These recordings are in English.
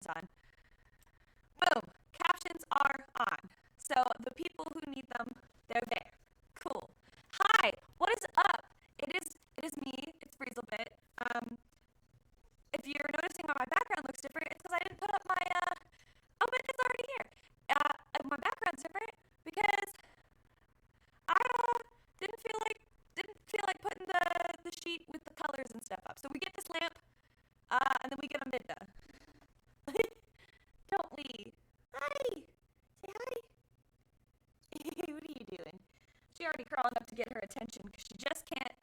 captions on. Boom, captions are on. So the people who need them, they're there. Cool. Hi, what is up? It is me. It's Breezelbit. If you're noticing why my background looks different, it's because I didn't put up my oh, but it's already here. My background's different because I didn't feel like putting the sheet with the colors and stuff up. So we get this lamp, and then we get a midna. Don't we? Hi. Say hi. What are you doing? She already crawling up to get her attention because she just can't.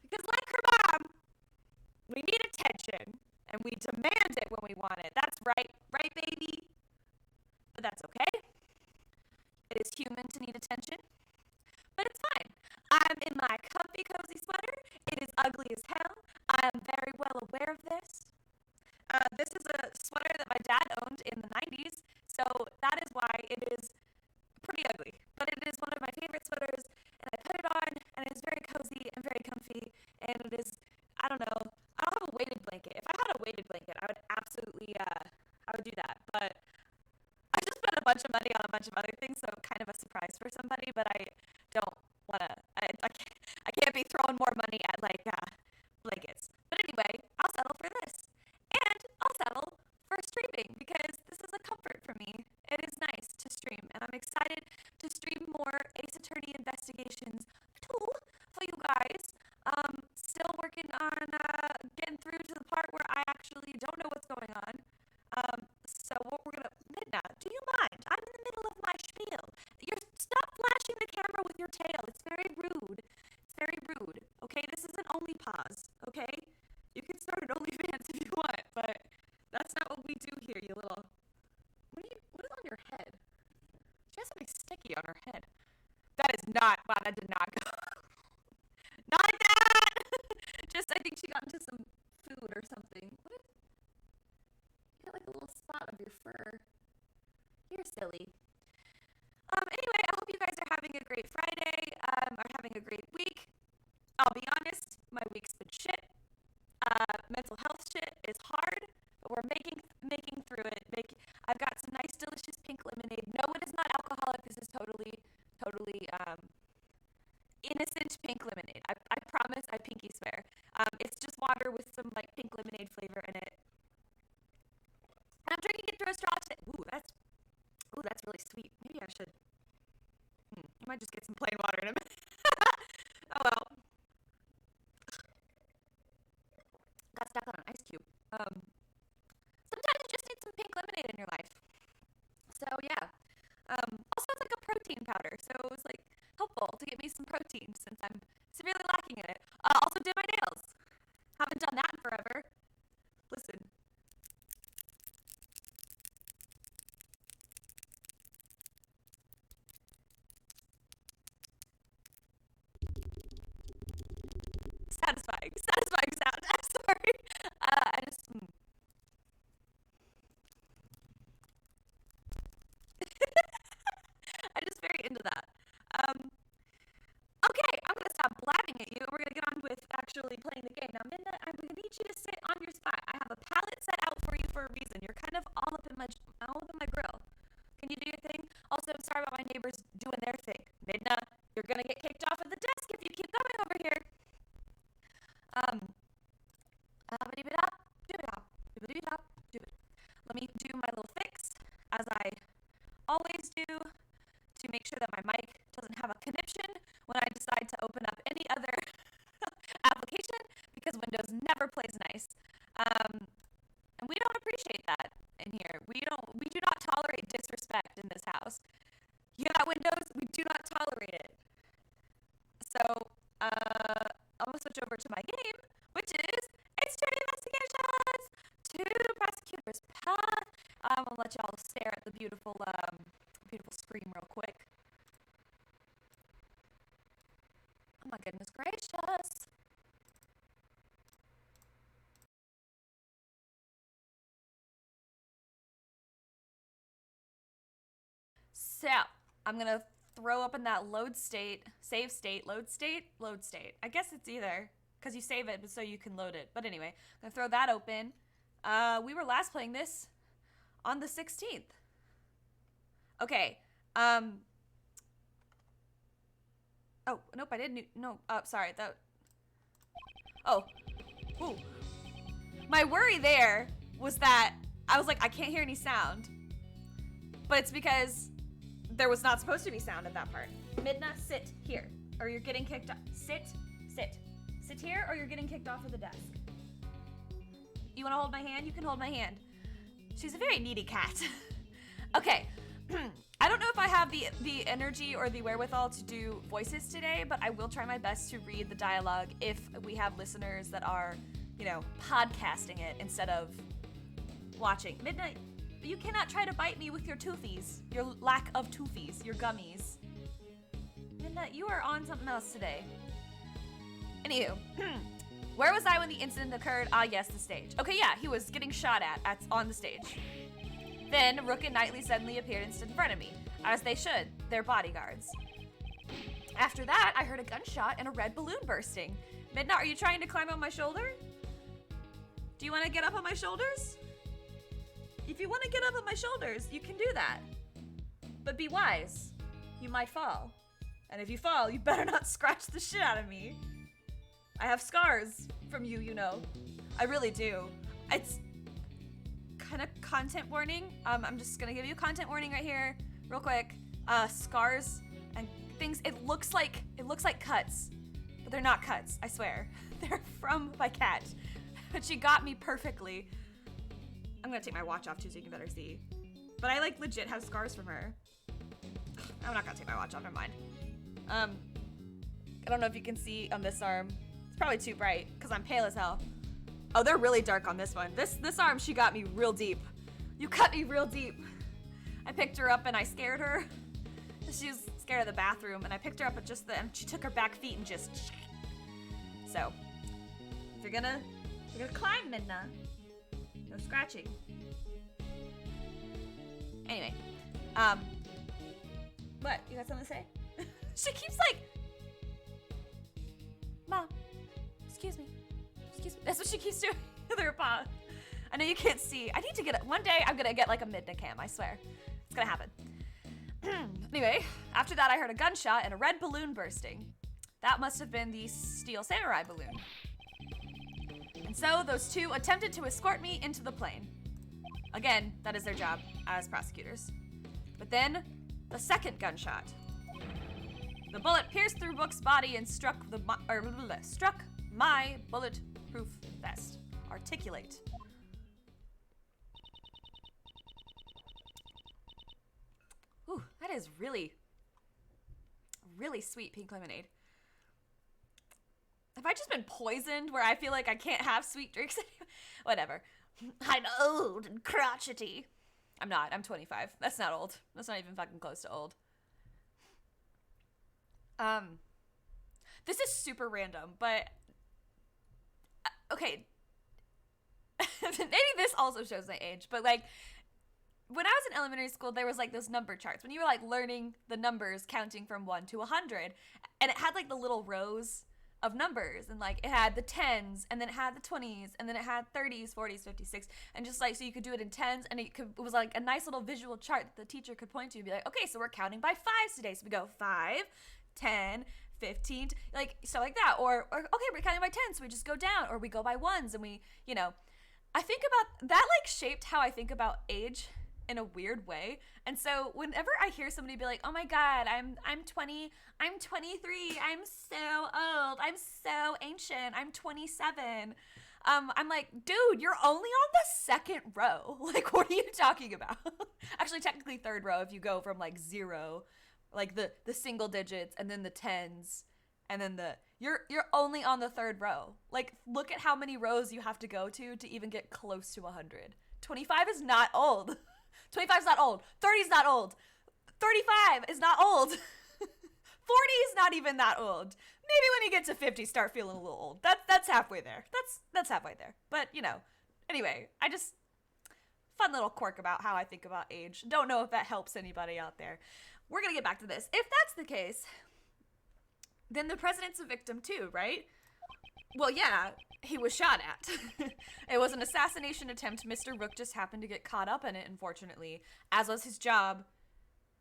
Because like her mom, we need attention and we demand it when we want it. That's right, right, baby? But that's okay. It is human to need attention, but it's fine. I'm in my comfy, cozy sweater. It is ugly as hell. I am very well aware of this. This is a sweater that my dad owned in the 90s, so that is why it is pretty ugly. But it is one of my favorite sweaters, and I put it on, and it is very cozy and very comfy, and it is, I don't know, I don't have a weighted blanket. If I had a weighted blanket, I would absolutely, I would do that. But I just spent a bunch of money on a bunch of other things, so kind of a surprise for somebody, but I don't want to, I can't be throwing more money at, like, blankets. But anyway, I'll settle for this. And I'll settle for streaming, because this is a comfort for me. It is nice to stream, and I'm excited to stream more Ace Attorney Investigations 2 for you guys. Still working on getting through to the part where I actually don't know what's going on. So what we're gonna, Midna, do you mind? I'm in the middle of my spiel. Stop flashing the camera with your tail. It's very rude. It's very rude. Okay, this isn't only pause. Okay, you can start an OnlyFans if you want, but that's not what we do here. You little. What is on your head? She has something sticky on her head. That is not. Wow, that did not go. Not like that! Just, I think she got into some food or something. What? You got like a little spot of your fur. You're silly. Anyway, I hope you guys are having a great Friday, or having a great week. I'll be honest, my week's been shit. Mental health shit is hard, but we're making through it. I've got some nice, delicious pink lemonade. No, it is not alcoholic. This is totally, innocent pink lemonade. I promise. I pinky swear. It's just water with some like pink lemonade flavor in it. And I'm drinking it through a straw today. Ooh, that's really sweet. Maybe I should. I might just get some plain water in a minute. Oh well. Got stuck on an ice cube. Sometimes you just need some pink lemonade in your life. So yeah. Also it's like a protein powder, so it was like helpful to get me some protein since I'm severely lacking in it. Also did my nails. Haven't done that in forever. Listen. Satisfying sound. I'm sorry. I'm just very into that. Okay, I'm gonna stop blabbing at you, and we're gonna get on with actually playing the game. Now, Minna, I'm gonna need you to sit on your spot. I have a palette set out for you for a reason. You're kind of all up in my grill. Can you do your thing? Also, I'm sorry about my neighbors doing their thing. Midna, you're gonna get kicked off of the desk if you keep going over here. Let me do my little fix, as I always do, to make sure that my mic doesn't have a conniption when I decide to open up any other application, because Windows never plays nice. And we don't appreciate that in here. We do not tolerate disrespect in this house. You hear that, Windows? We do not tolerate it. So, I'm gonna switch over to my game, which is External Investigations to Prosecutor's Path. I'm gonna let y'all stare at the beautiful screen real quick. Oh my goodness gracious. So, I'm gonna throw up in that load state, save state, load state, load state. I guess it's either, because you save it so you can load it. But anyway, I'm gonna throw that open. We were last playing this on the 16th. Okay. Oh, nope, I didn't. No, sorry. Oh. Ooh. My worry there was that I was like, I can't hear any sound. But it's because there was not supposed to be sound at that part. Midna, sit here, or you're getting kicked off. Sit. Sit here, or you're getting kicked off of the desk. You want to hold my hand? You can hold my hand. She's a very needy cat. Okay. I don't know if I have the energy or the wherewithal to do voices today, but I will try my best to read the dialogue if we have listeners that are, podcasting it instead of watching. Midnight, you cannot try to bite me with your toothies. Your lack of toothies. Your gummies. Midnight, you are on something else today. Anywho. Where was I when the incident occurred? Ah, yes, the stage. Okay, yeah, he was getting shot at on the stage. Then, Rook and Knightley suddenly appeared and stood in front of me, as they should. They're bodyguards. After that, I heard a gunshot and a red balloon bursting. Midna, are you trying to climb on my shoulder? Do you want to get up on my shoulders? If you want to get up on my shoulders, you can do that. But be wise. You might fall. And if you fall, you better not scratch the shit out of me. I have scars from you, I really do. It's kind of content warning. I'm just gonna give you a content warning right here, real quick. Scars and things. It looks like cuts, but they're not cuts. I swear, they're from my cat. But she got me perfectly. I'm gonna take my watch off too, so you can better see. But I legit have scars from her. I'm not gonna take my watch off. Never mind. I don't know if you can see on this arm. It's probably too bright because I'm pale as hell. Oh, they're really dark on this one. This arm, she got me real deep. You cut me real deep. I picked her up and I scared her. She was scared of the bathroom, and I picked her up and and she took her back feet and just. So, if you're gonna climb, Midna, no scratching. Anyway, what? You got something to say? She keeps Mom, excuse me. That's what she keeps doing with her paw. I know you can't see. I need to get it. One day I'm gonna get a Midna cam, I swear. It's gonna happen. Anyway, after that I heard a gunshot and a red balloon bursting. That must have been the Steel Samurai balloon. And so those two attempted to escort me into the plane. Again, that is their job as prosecutors. But then, the second gunshot. The bullet pierced through Book's body and struck my bulletproof vest. Articulate. Ooh, that is really, really sweet pink lemonade. Have I just been poisoned where I feel like I can't have sweet drinks anymore? Whatever. I'm old and crotchety. I'm not. I'm 25. That's not old. That's not even fucking close to old. This is super random, but okay. Maybe this also shows my age, but when I was in elementary school, there was those number charts when you were learning the numbers, counting from 1 to 100, and it had the little rows of numbers, and it had the 10s, and then it had the 20s, and then it had 30s, 40s, 50s, 60s, and just so you could do it in 10s, and it was a nice little visual chart that the teacher could point to and be okay, so we're counting by 5s today, so we go 5, 10, 15, so like that, or okay, we're counting by 10, so we just go down, or we go by 1s, and we, I think about that shaped how I think about age in a weird way. And so whenever I hear somebody be oh my god, I'm 20, I'm 23, I'm so old, I'm so ancient, I'm 27, I'm dude, you're only on the second row. What are you talking about? Actually, technically third row if you go from 0, the single digits, and then the 10s, and then you're only on the third row. Look at how many rows you have to go to even get close to 100. 25 is not old. 25 is not old. 30 is not old. 35 is not old. 40 is not even that old. Maybe when you get to 50, start feeling a little old. That's halfway there. That's halfway there. But, anyway, fun little quirk about how I think about age. Don't know if that helps anybody out there. We're going to get back to this. If that's the case, then the president's a victim too, right? Well, yeah, he was shot at. It was an assassination attempt. Mr. Rook just happened to get caught up in it, unfortunately. As was his job,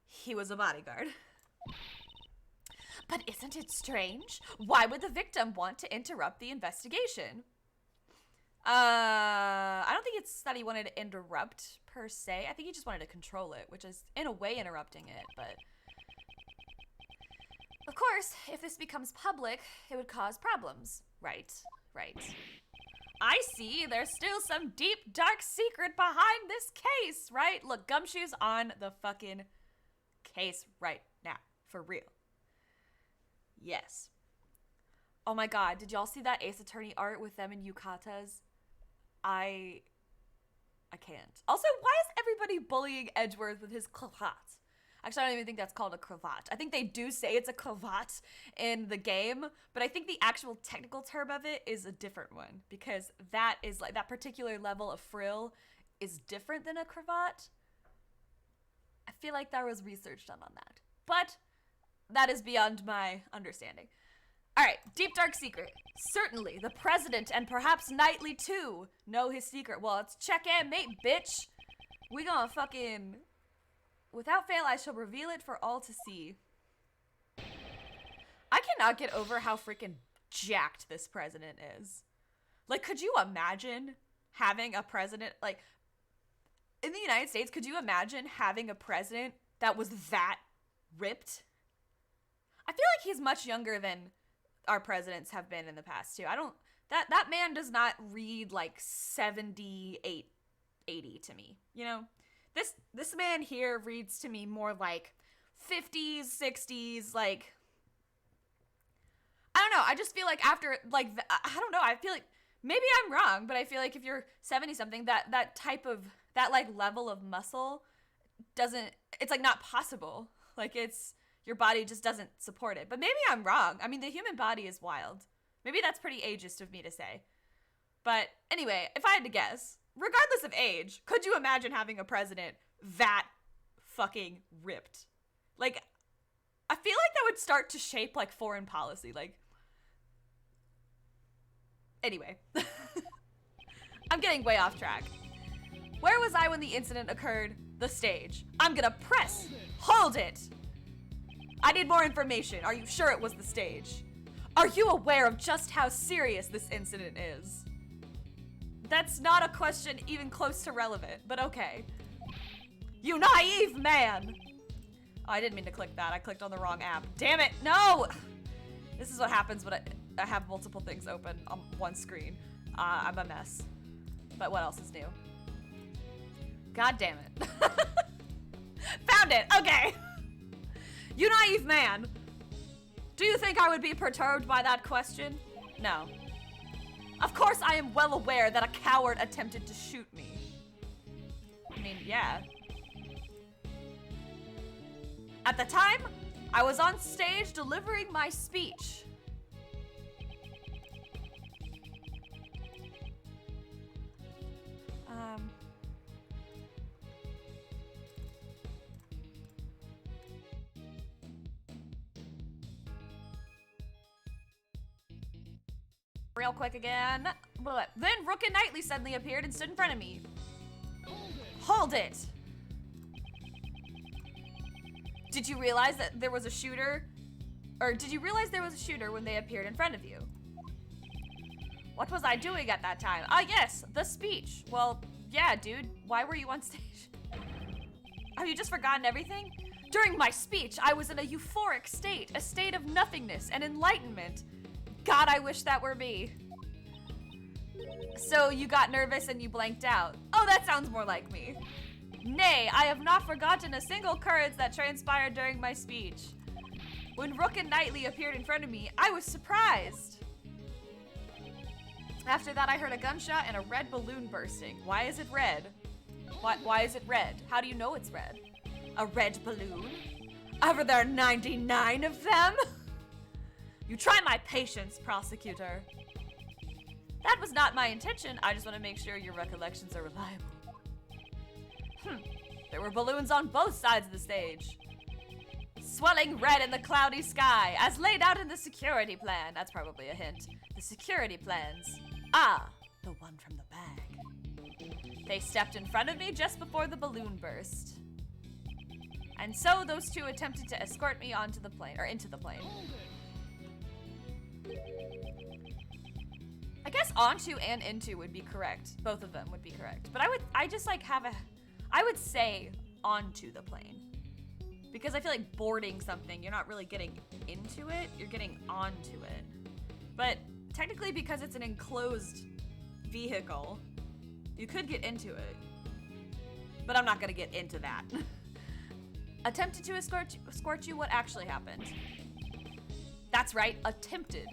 he was a bodyguard. But isn't it strange? Why would the victim want to interrupt the investigation? I don't think it's that he wanted to interrupt, per se. I think he just wanted to control it, which is, in a way, interrupting it, but... Of course, if this becomes public, it would cause problems. Right. I see, there's still some deep, dark secret behind this case, right? Look, Gumshoe's on the fucking case right now, for real. Yes. Oh my god, did y'all see that Ace Attorney art with them in yukatas? I can't. Also, why is everybody bullying Edgeworth with his cravat? Actually, I don't even think that's called a cravat. I think they do say it's a cravat in the game, but I think the actual technical term of it is a different one, because that is like, that particular level of frill is different than a cravat. I feel like there was research done on that, but that is beyond my understanding. All right, deep dark secret. Certainly, the president and perhaps Knightley too know his secret. Well, it's check and mate, bitch. We gonna fucking... Without fail, I shall reveal it for all to see. I cannot get over how freaking jacked this president is. Like, could you imagine having a president, like, in the United States, could you imagine having a president that was that ripped? I feel like he's much younger than our presidents have been in the past, too. That man does not read, like, 78, 80 to me, you know? This man here reads to me more like 50s, 60s, like, I don't know. I just feel like after, like, I don't know. I feel like, maybe I'm wrong, but I feel like if you're 70-something, that type of, that, like, level of muscle doesn't, it's, like, not possible. Like, it's, your body just doesn't support it. But maybe I'm wrong. I mean, the human body is wild. Maybe that's pretty ageist of me to say. But anyway, if I had to guess, regardless of age, could you imagine having a president that fucking ripped? Like, I feel like that would start to shape, like, foreign policy. Like, anyway. I'm getting way off track. Where was I when the incident occurred? The stage. I'm gonna press. Hold it. I need more information. Are you sure it was the stage? Are you aware of just how serious this incident is? That's not a question even close to relevant, but okay. You naive man! Oh, I didn't mean to click that. I clicked on the wrong app. Damn it, no! This is what happens when I have multiple things open on one screen. I'm a mess. But what else is new? God damn it. Found it, okay. You naive man. Do you think I would be perturbed by that question? No. Of course I am well aware that a coward attempted to shoot me. I mean, yeah. At the time, I was on stage delivering my speech. Real quick again. Then Rook and Knightley suddenly appeared and stood in front of me. Hold it! Did you realize that there was a shooter? Or did you realize there was a shooter when they appeared in front of you? What was I doing at that time? Ah, yes, the speech. Well, yeah, dude. Why were you on stage? Have you just forgotten everything? During my speech, I was in a euphoric state, a state of nothingness and enlightenment. God, I wish that were me. So you got nervous and you blanked out. Oh, that sounds more like me. Nay, I have not forgotten a single occurrence that transpired during my speech. When Rook and Knightley appeared in front of me, I was surprised. After that, I heard a gunshot and a red balloon bursting. Why is it red? Why is it red? How do you know it's red? A red balloon? Are there 99 of them? You try my patience, prosecutor. That was not my intention. I just want to make sure your recollections are reliable. There were balloons on both sides of the stage. swelling red in the cloudy sky, as laid out in the security plan. That's probably a hint. The security plans. Ah, the one from the bag. They stepped in front of me just before the balloon burst. And so those two attempted to escort me onto the plane, or into the plane. I guess onto and into would be correct. Both of them would be correct. But I would say onto the plane. Because I feel like boarding something, you're not really getting into it, you're getting onto it. But technically, because it's an enclosed vehicle, you could get into it. But I'm not gonna get into that. Attempted to escort you, what actually happened? That's right, attempted.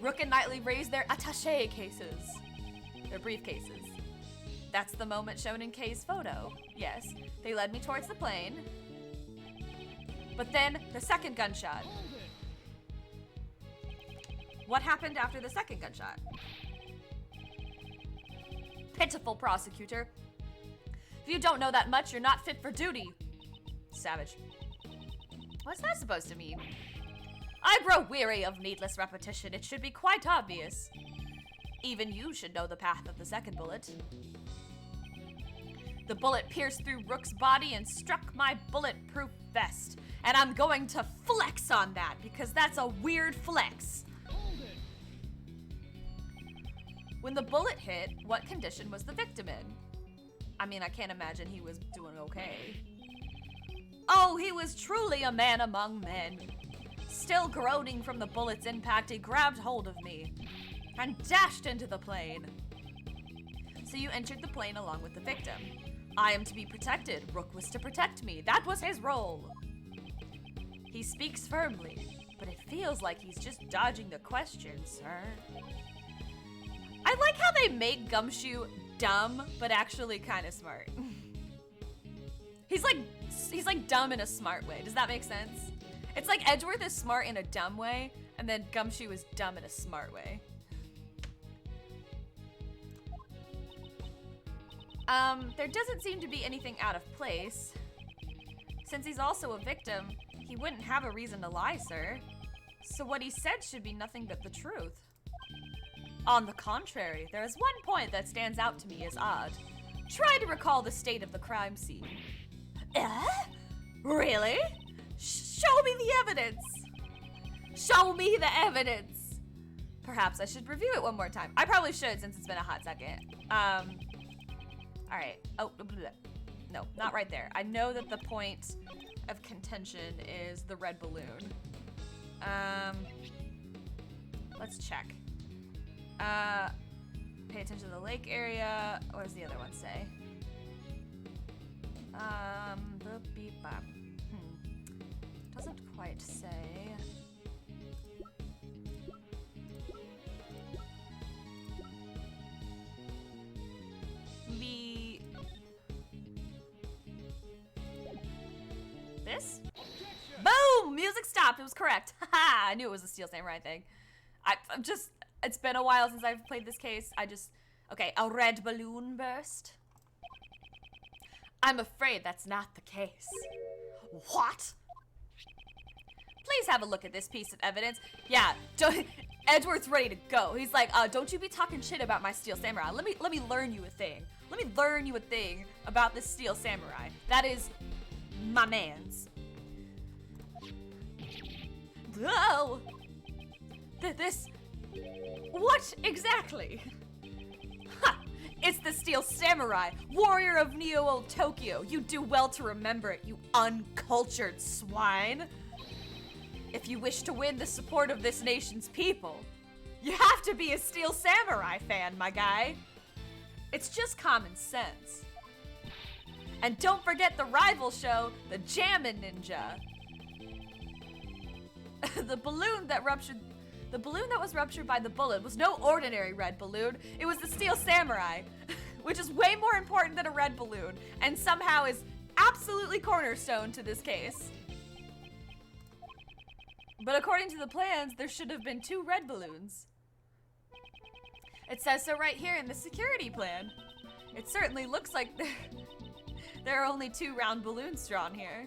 Rook and Knightley raised their attaché cases. Their briefcases. That's the moment shown in Kay's photo. Yes, they led me towards the plane. But then, the second gunshot. What happened after the second gunshot? Pitiful prosecutor. If you don't know that much, you're not fit for duty. Savage. What's that supposed to mean? I grow weary of needless repetition. It should be quite obvious. Even you should know the path of the second bullet. The bullet pierced through Rook's body and struck my bulletproof vest. And I'm going to flex on that because that's a weird flex. When the bullet hit, what condition was the victim in? I mean, I can't imagine he was doing okay. Oh, he was truly a man among men. Still groaning from the bullet's impact, he grabbed hold of me and dashed into the plane. So you entered the plane along with the victim. I am to be protected. Rook was to protect me. That was his role. He speaks firmly, but it feels like he's just dodging the question, sir. I like how they make Gumshoe dumb, but actually kind of smart. He's like dumb in a smart way. Does that make sense? It's like Edgeworth is smart in a dumb way, and then Gumshoe is dumb in a smart way. There doesn't seem to be anything out of place. Since he's also a victim, he wouldn't have a reason to lie, sir. So what he said should be nothing but the truth. On the contrary, there is one point that stands out to me as odd. Try to recall the state of the crime scene. Really? Show me the evidence. Show me the evidence. Perhaps I should review it one more time. I probably should since it's been a hot second. All right. Oh, no, not right there. I know that the point of contention is the red balloon. Let's check. Pay attention to the lake area. What does the other one say? The beep bop. Doesn't quite say. This? Boom! Music stopped. It was correct. Haha! I knew it was a Steel Samurai thing. I'm just. It's been a while since I've played this case. Okay, a red balloon burst. I'm afraid that's not the case. What? Please have a look at this piece of evidence. Yeah, Edgeworth's ready to go. He's like, don't you be talking shit about my Steel Samurai. Let me learn you a thing. Let me learn you a thing about this Steel Samurai. That is my man's. Whoa! This... What exactly? Ha! It's the Steel Samurai, warrior of Neo-Old Tokyo. You do well to remember it, you uncultured swine. If you wish to win the support of this nation's people, you have to be a Steel Samurai fan, my guy. It's just common sense. And don't forget the rival show, the Jammin' Ninja. The balloon that was ruptured by the bullet was no ordinary red balloon. It was the Steel Samurai, which is way more important than a red balloon, and somehow is absolutely cornerstone to this case. But according to the plans, there should have been 2 red balloons. It says so right here in the security plan. It certainly looks like there are only 2 round balloons drawn here.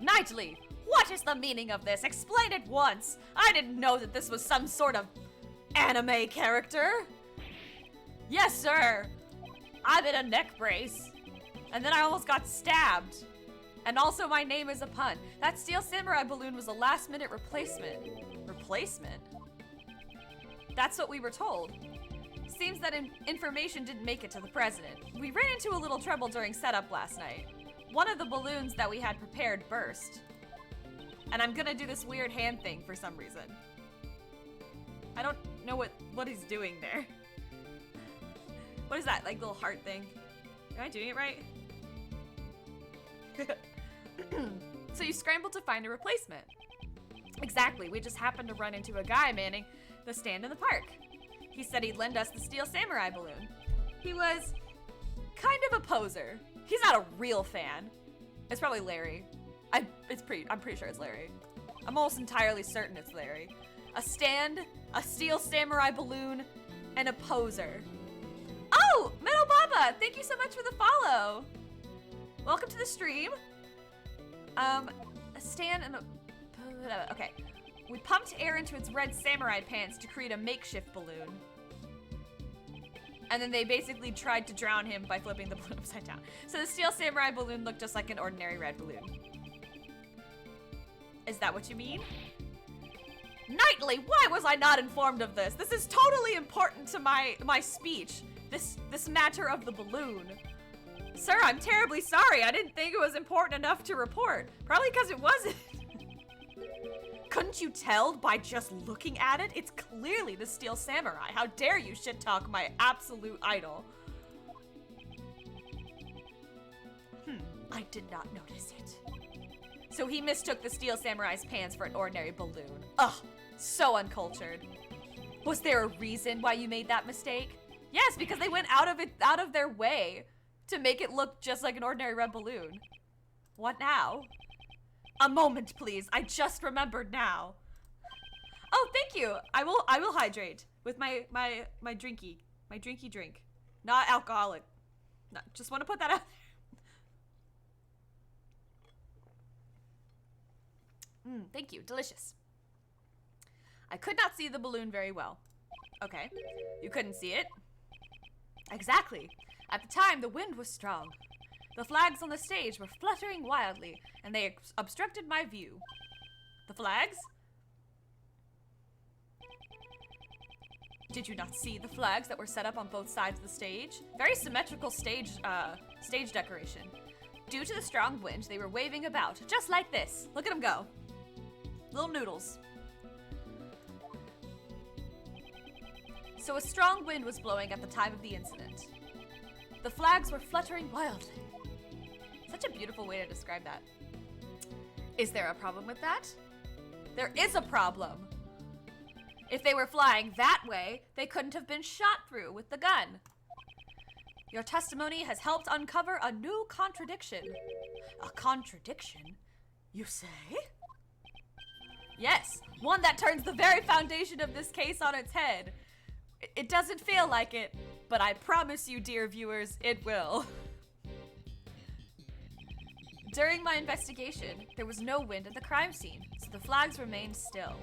Knightley, what is the meaning of this? Explain it once. I didn't know that this was some sort of anime character. Yes, sir. I'm in a neck brace. And then I almost got stabbed. And also my name is a pun. That steel samurai balloon was a last-minute replacement. Replacement? That's what we were told. Seems that information didn't make it to the president. We ran into a little trouble during setup last night. One of the balloons that we had prepared burst. And I'm gonna do this weird hand thing for some reason. I don't know what he's doing there. What is that, like little heart thing? Am I doing it right? So you scrambled to find a replacement. Exactly, we just happened to run into a guy manning the stand in the park. He said he'd lend us the steel samurai balloon. He was kind of a poser. He's not a real fan. It's probably Larry. I'm pretty sure it's Larry. I'm almost entirely certain it's Larry. A stand, a steel samurai balloon, and a poser. Oh, Metal Baba, thank you so much for the follow. Welcome to the stream. A stand and a, okay. We pumped air into its red samurai pants to create a makeshift balloon. And then they basically tried to drown him by flipping the balloon upside down. So the steel samurai balloon looked just like an ordinary red balloon. Is that what you mean? Knightley, why was I not informed of this? This is totally important to my speech. This matter of the balloon. Sir, I'm terribly sorry. I didn't think it was important enough to report. Probably because it wasn't. Couldn't you tell by just looking at it? It's clearly the Steel Samurai. How dare you shit talk my absolute idol? I did not notice it. So he mistook the Steel Samurai's pants for an ordinary balloon. Ugh, so uncultured. Was there a reason why you made that mistake? Yes, because they went out of their way to make it look just like an ordinary red balloon. What now? A moment, please. I just remembered now. Oh, thank you. I will hydrate with my drinky drink. Not alcoholic. No, just want to put that out there. Thank you. Delicious. I could not see the balloon very well. Okay. You couldn't see it? Exactly. At the time, the wind was strong. The flags on the stage were fluttering wildly, and they obstructed my view. The flags? Did you not see the flags that were set up on both sides of the stage? Very symmetrical stage decoration. Due to the strong wind, they were waving about, just like this. Look at them go. Little noodles. So a strong wind was blowing at the time of the incident. The flags were fluttering wildly. Such a beautiful way to describe that. Is there a problem with that? There is a problem. If they were flying that way, they couldn't have been shot through with the gun. Your testimony has helped uncover a new contradiction. A contradiction, you say? Yes, one that turns the very foundation of this case on its head. It doesn't feel like it, but I promise you, dear viewers, it will. During my investigation, there was no wind at the crime scene, so the flags remained still.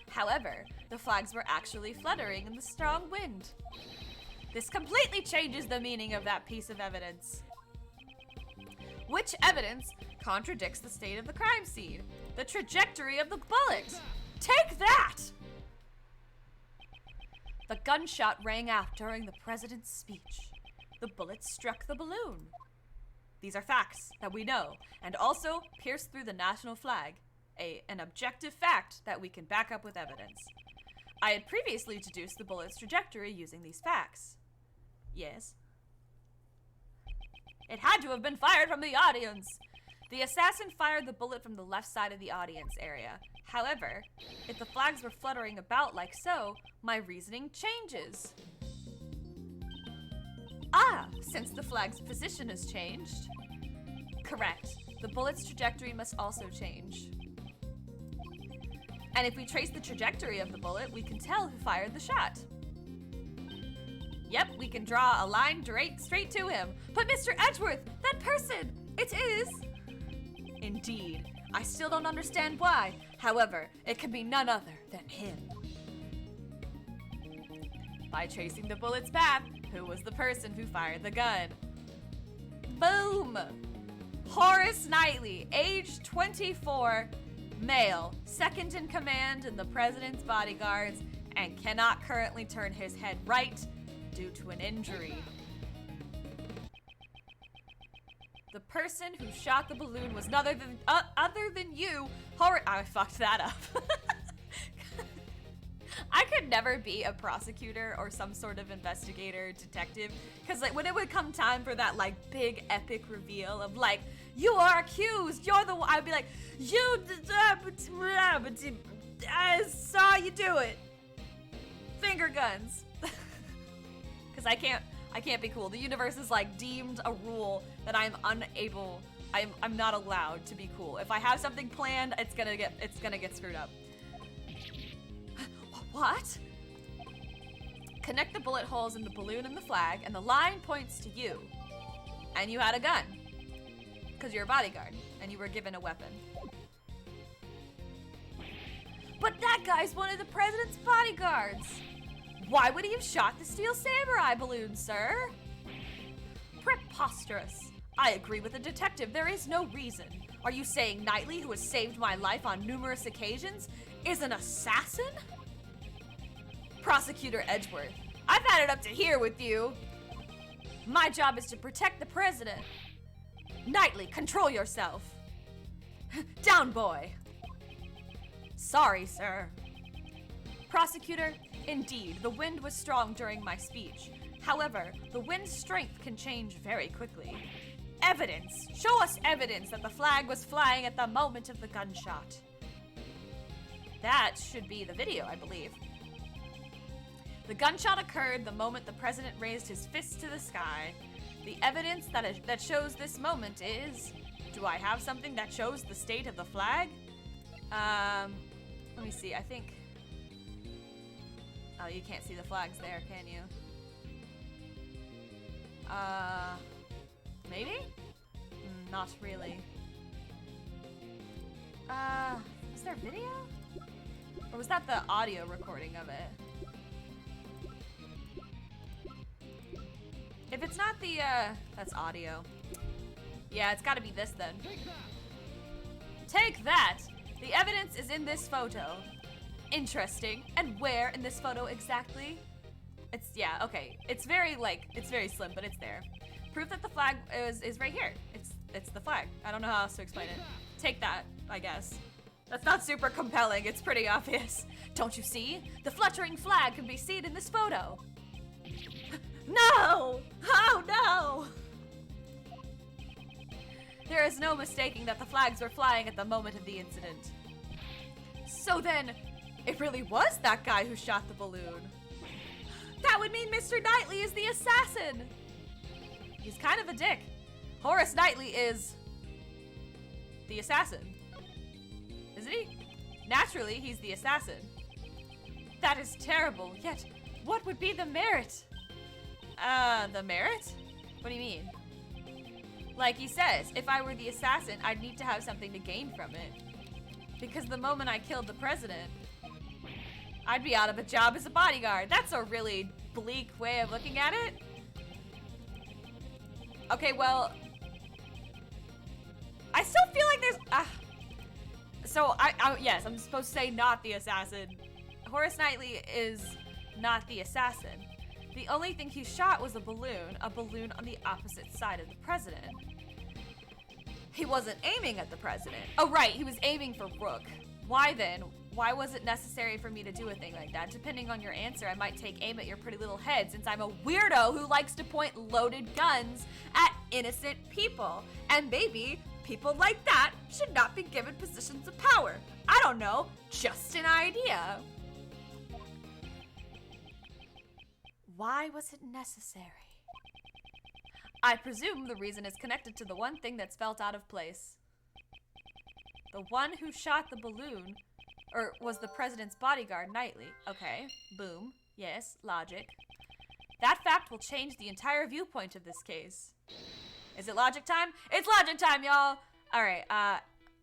However, the flags were actually fluttering in the strong wind. This completely changes the meaning of that piece of evidence. Which evidence contradicts the state of the crime scene? The trajectory of the bullet! Take that! The gunshot rang out during the president's speech. The bullet struck the balloon. These are facts that we know, and also pierced through the national flag. An objective fact that we can back up with evidence. I had previously deduced the bullet's trajectory using these facts. Yes? It had to have been fired from the audience. The assassin fired the bullet from the left side of the audience area. However, if the flags were fluttering about like so, my reasoning changes. Ah, since the flag's position has changed. Correct. The bullet's trajectory must also change. And if we trace the trajectory of the bullet, we can tell who fired the shot. Yep, we can draw a line straight to him. But Mr. Edgeworth, that person, it is... Indeed. I still don't understand why. However, it can be none other than him. By tracing the bullet's path, who was the person who fired the gun? Boom! Horace Knightley, age 24, male, second in command in the president's bodyguards, and cannot currently turn his head right due to an injury. The person who shot the balloon was none other than you, I fucked that up. I could never be a prosecutor or some sort of investigator, detective, because like when it would come time for that like big epic reveal of like, you are accused, you're the one, I'd be like, I saw you do it. Finger guns. Because I can't be cool. The universe is like deemed a rule that I'm not allowed to be cool. If I have something planned, it's gonna get screwed up. What? Connect the bullet holes in the balloon and the flag, and the line points to you. And you had a gun. Because you're a bodyguard, and you were given a weapon. But that guy's one of the president's bodyguards. Why would he have shot the steel samurai balloon, sir? Preposterous. I agree with the detective. There is no reason. Are you saying Knightley, who has saved my life on numerous occasions, is an assassin? Prosecutor Edgeworth, I've had it up to here with you. My job is to protect the president. Knightley, control yourself. Down, boy. Sorry, sir. Prosecutor, indeed, the wind was strong during my speech. However, the wind's strength can change very quickly. Evidence. Show us evidence that the flag was flying at the moment of the gunshot. That should be the video, I believe. The gunshot occurred the moment the president raised his fist to the sky. The evidence that shows this moment is... Do I have something that shows the state of the flag? Let me see, I think... Oh, you can't see the flags there, can you? Maybe? Not really. Was there video? Or was that the audio recording of it? If it's not the, that's audio. Yeah, it's gotta be this then. Take that! The evidence is in this photo. Interesting. And where in this photo exactly? It's, yeah, okay. It's very slim, but it's there. Proof that the flag is right here. It's the flag. I don't know how else to explain it. Take that, I guess. That's not super compelling. It's pretty obvious. Don't you see? The fluttering flag can be seen in this photo. No! Oh no! There is no mistaking that the flags were flying at the moment of the incident. So then, it really was that guy who shot the balloon. That would mean Mr. Knightley is the assassin! He's kind of a dick. Horace Knightley is... the assassin. Isn't he? Naturally, he's the assassin. That is terrible, yet what would be the merit? The merit? What do you mean? Like he says, if I were the assassin, I'd need to have something to gain from it. Because the moment I killed the president, I'd be out of a job as a bodyguard. That's a really bleak way of looking at it. Okay, well, I still feel like there's, so yes, I'm supposed to say not the assassin. Horace Knightley is not the assassin. The only thing he shot was a balloon on the opposite side of the president. He wasn't aiming at the president. Oh right, he was aiming for Rook. Why then? Why was it necessary for me to do a thing like that? Depending on your answer, I might take aim at your pretty little head since I'm a weirdo who likes to point loaded guns at innocent people. And maybe people like that should not be given positions of power. I don't know, just an idea. Why was it necessary? I presume the reason is connected to the one thing that's felt out of place. The one who shot the balloon, or was the president's bodyguard, Knightley. Okay, boom, yes, logic. That fact will change the entire viewpoint of this case. Is it logic time? It's logic time, y'all! Alright,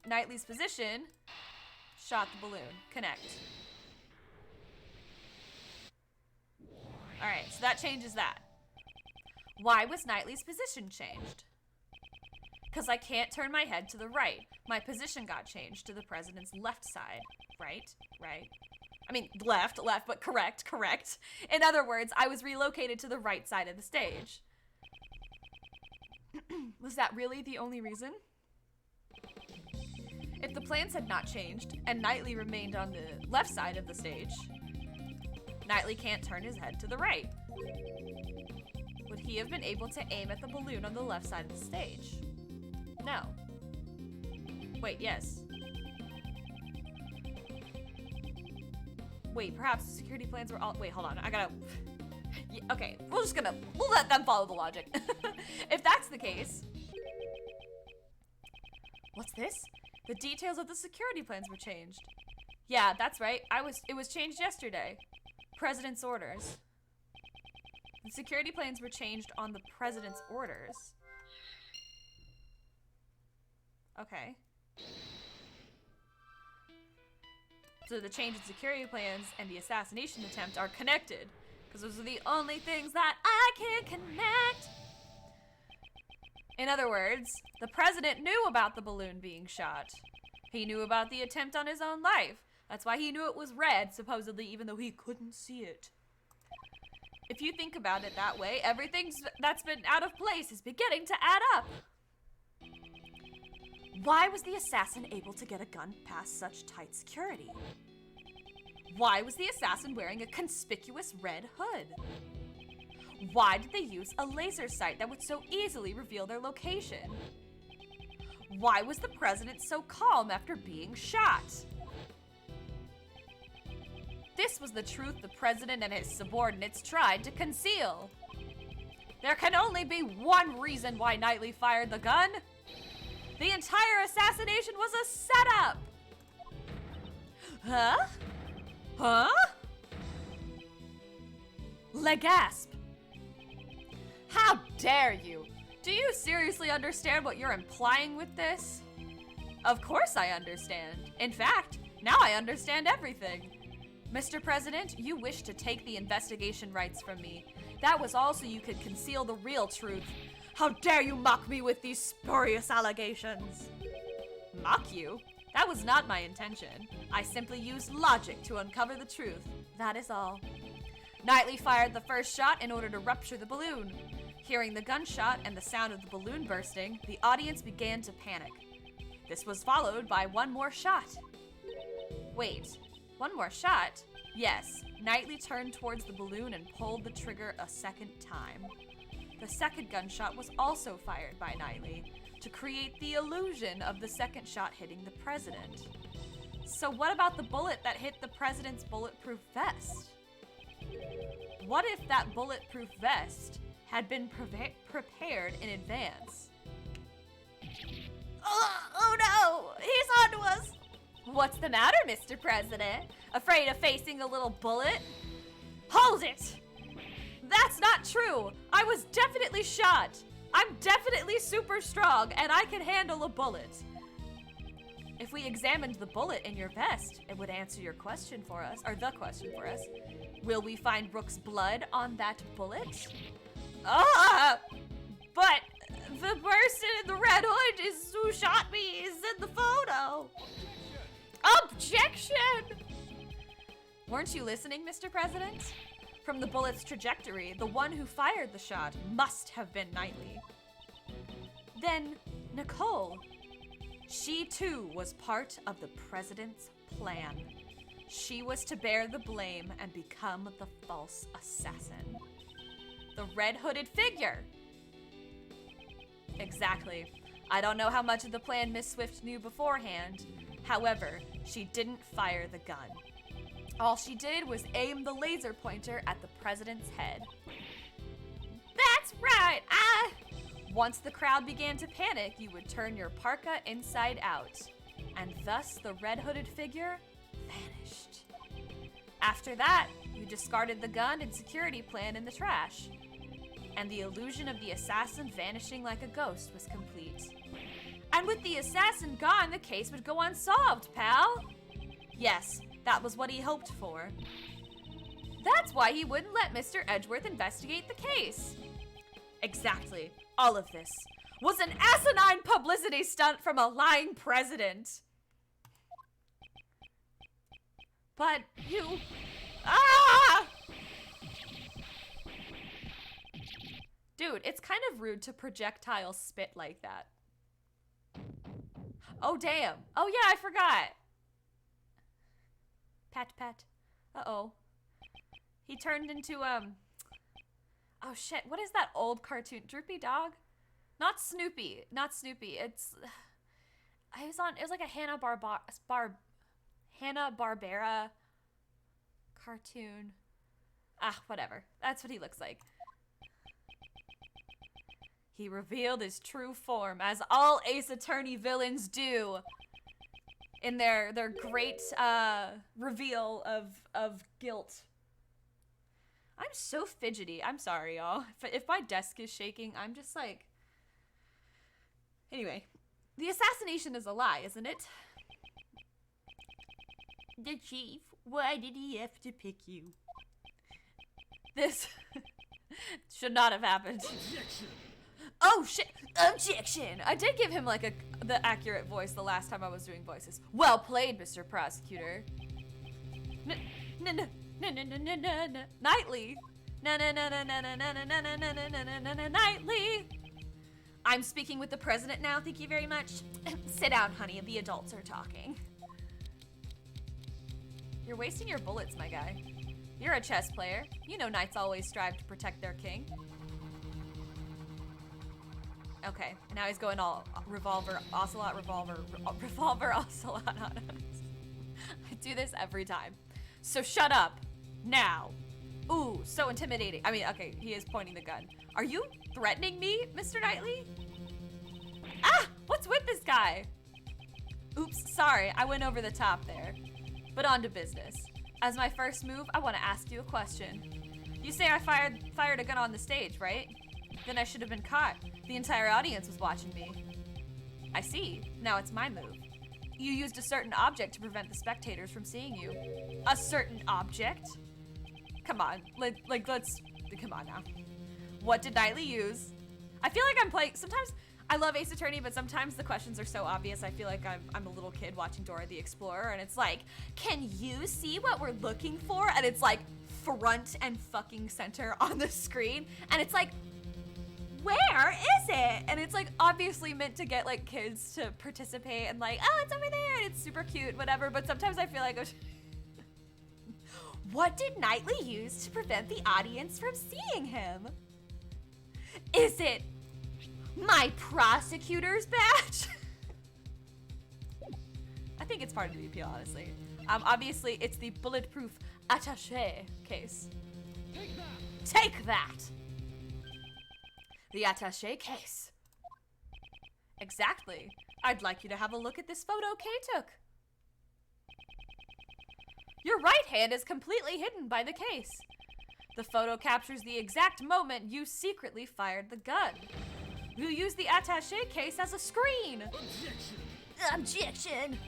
Knightley's position shot the balloon. Connect. Alright, so that changes that. Why was Knightley's position changed? Because I can't turn my head to the right. My position got changed to the president's left side. Right? I mean, left, but correct. In other words, I was relocated to the right side of the stage. Was that really the only reason? If the plans had not changed, and Knightley remained on the left side of the stage, Knightley can't turn his head to the right. Would he have been able to aim at the balloon on the left side of the stage? No. Wait, yes. Wait, perhaps the security plans were all- Wait, hold on, I gotta- Yeah, okay, we'll let them follow the logic. If that's the case... What's this? The details of the security plans were changed. Yeah, that's right. It was changed yesterday. President's orders. The security plans were changed on the president's orders. Okay. So the change in security plans and the assassination attempt are connected, because those are the only things that I can connect. In other words, the president knew about the balloon being shot. He knew about the attempt on his own life. That's why he knew it was red, supposedly, even though he couldn't see it. If you think about it that way, everything that's been out of place is beginning to add up. Why was the assassin able to get a gun past such tight security? Why was the assassin wearing a conspicuous red hood? Why did they use a laser sight that would so easily reveal their location? Why was the president so calm after being shot? This was the truth the president and his subordinates tried to conceal. There can only be one reason why Knightley fired the gun. The entire assassination was a setup! Huh? Huh? Legasp. How dare you? Do you seriously understand what you're implying with this? Of course I understand. In fact, now I understand everything. Mr. President, you wish to take the investigation rights from me. That was all so you could conceal the real truth. How dare you mock me with these spurious allegations? Mock you? That was not my intention. I simply used logic to uncover the truth. That is all. Knightley fired the first shot in order to rupture the balloon. Hearing the gunshot and the sound of the balloon bursting, the audience began to panic. This was followed by one more shot. Wait, one more shot? Yes, Knightley turned towards the balloon and pulled the trigger a second time. The second gunshot was also fired by Knightley to create the illusion of the second shot hitting the president. So what about the bullet that hit the president's bulletproof vest? What if that bulletproof vest had been prepared in advance? Oh no! He's onto us! What's the matter, Mr. President? Afraid of facing a little bullet? Hold it! That's not true! I was definitely shot! I'm definitely super strong, and I can handle a bullet. If we examined the bullet in your vest, it would answer your question for us, or the question for us. Will we find Brooke's blood on that bullet? But the person in the red hood is who shot me is in the photo. Objection! Weren't you listening, Mr. President? From the bullet's trajectory, the one who fired the shot must have been Knightley. Then, Nicole. She too was part of the president's plan. She was to bear the blame and become the false assassin. The red-hooded figure. Exactly. I don't know how much of the plan Miss Swift knew beforehand. However, she didn't fire the gun. All she did was aim the laser pointer at the president's head. That's right! Once the crowd began to panic, you would turn your parka inside out. And thus the red-hooded figure vanished. After that, you discarded the gun and security plan in the trash. And the illusion of the assassin vanishing like a ghost was complete. And with the assassin gone, the case would go unsolved, pal. Yes, that was what he hoped for. That's why he wouldn't let Mr. Edgeworth investigate the case. Exactly. All of this was an asinine publicity stunt from a lying president. But you... Ah! Dude, it's kind of rude to projectile spit like that. Oh, damn. Oh, yeah, I forgot. Pat, pat. Uh-oh. He turned into, oh, shit. What is that old cartoon? Droopy Dog? Not Snoopy. Not Snoopy. It's... it was like a Hanna-Barbera cartoon. Ah, whatever. That's what he looks like. He revealed his true form, as all Ace Attorney villains do in their great reveal of guilt. I'm so fidgety. I'm sorry, y'all. If my desk is shaking, I'm just like... Anyway, the assassination is a lie, isn't it? The chief, why did he have to pick you? This should not have happened. Objection. Oh shit! Objection! I did give him like the accurate voice the last time I was doing voices. Well played, Mr. Prosecutor. Nightly. Nightly. I'm speaking with the president now. Thank you very much. Sit down, honey. The adults are talking. You're wasting your bullets, my guy. You're a chess player. You know knights always strive to protect their king. Okay, now he's going all revolver, ocelot, revolver, ocelot on us. I do this every time. So shut up, now. Ooh, so intimidating. I mean, okay, he is pointing the gun. Are you threatening me, Mr. Knightley? Ah, what's with this guy? Oops, sorry, I went over the top there. But on to business. As my first move, I want to ask you a question. You say I fired a gun on the stage, right? Then I should have been caught. The entire audience was watching me. I see. Now it's my move. You used a certain object to prevent the spectators from seeing you. A certain object? Come on. Let's... Come on now. What did Knightley use? I feel like I'm playing... Sometimes I love Ace Attorney, but sometimes the questions are so obvious. I feel like I'm a little kid watching Dora the Explorer, and it's like, can you see what we're looking for? And it's like front and fucking center on the screen. And it's like, where is it? And it's like obviously meant to get like kids to participate and like, oh, it's over there and it's super cute, whatever. But sometimes I feel like, what did Knightley use to prevent the audience from seeing him? Is it my prosecutor's badge? I think it's part of the appeal, honestly. Obviously, it's the bulletproof attaché case. Take that! Take that! The attaché case. Exactly. I'd like you to have a look at this photo Kay took. Your right hand is completely hidden by the case. The photo captures the exact moment you secretly fired the gun. You use the attaché case as a screen. Objection. Objection.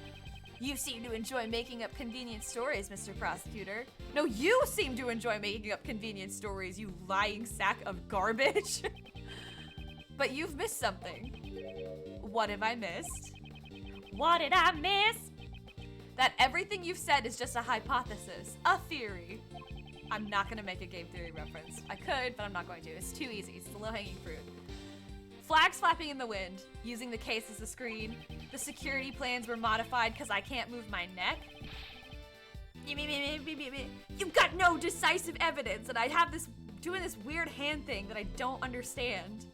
You seem to enjoy making up convenient stories, Mr. Prosecutor. No, you seem to enjoy making up convenient stories, you lying sack of garbage. But you've missed something. What have I missed? What did I miss? That everything you've said is just a hypothesis, a theory. I'm not gonna make a game theory reference. I could, but I'm not going to. It's too easy. It's the low-hanging fruit. Flags flapping in the wind, using the case as a screen. The security plans were modified because I can't move my neck. You've got no decisive evidence, and I have this doing this weird hand thing that I don't understand.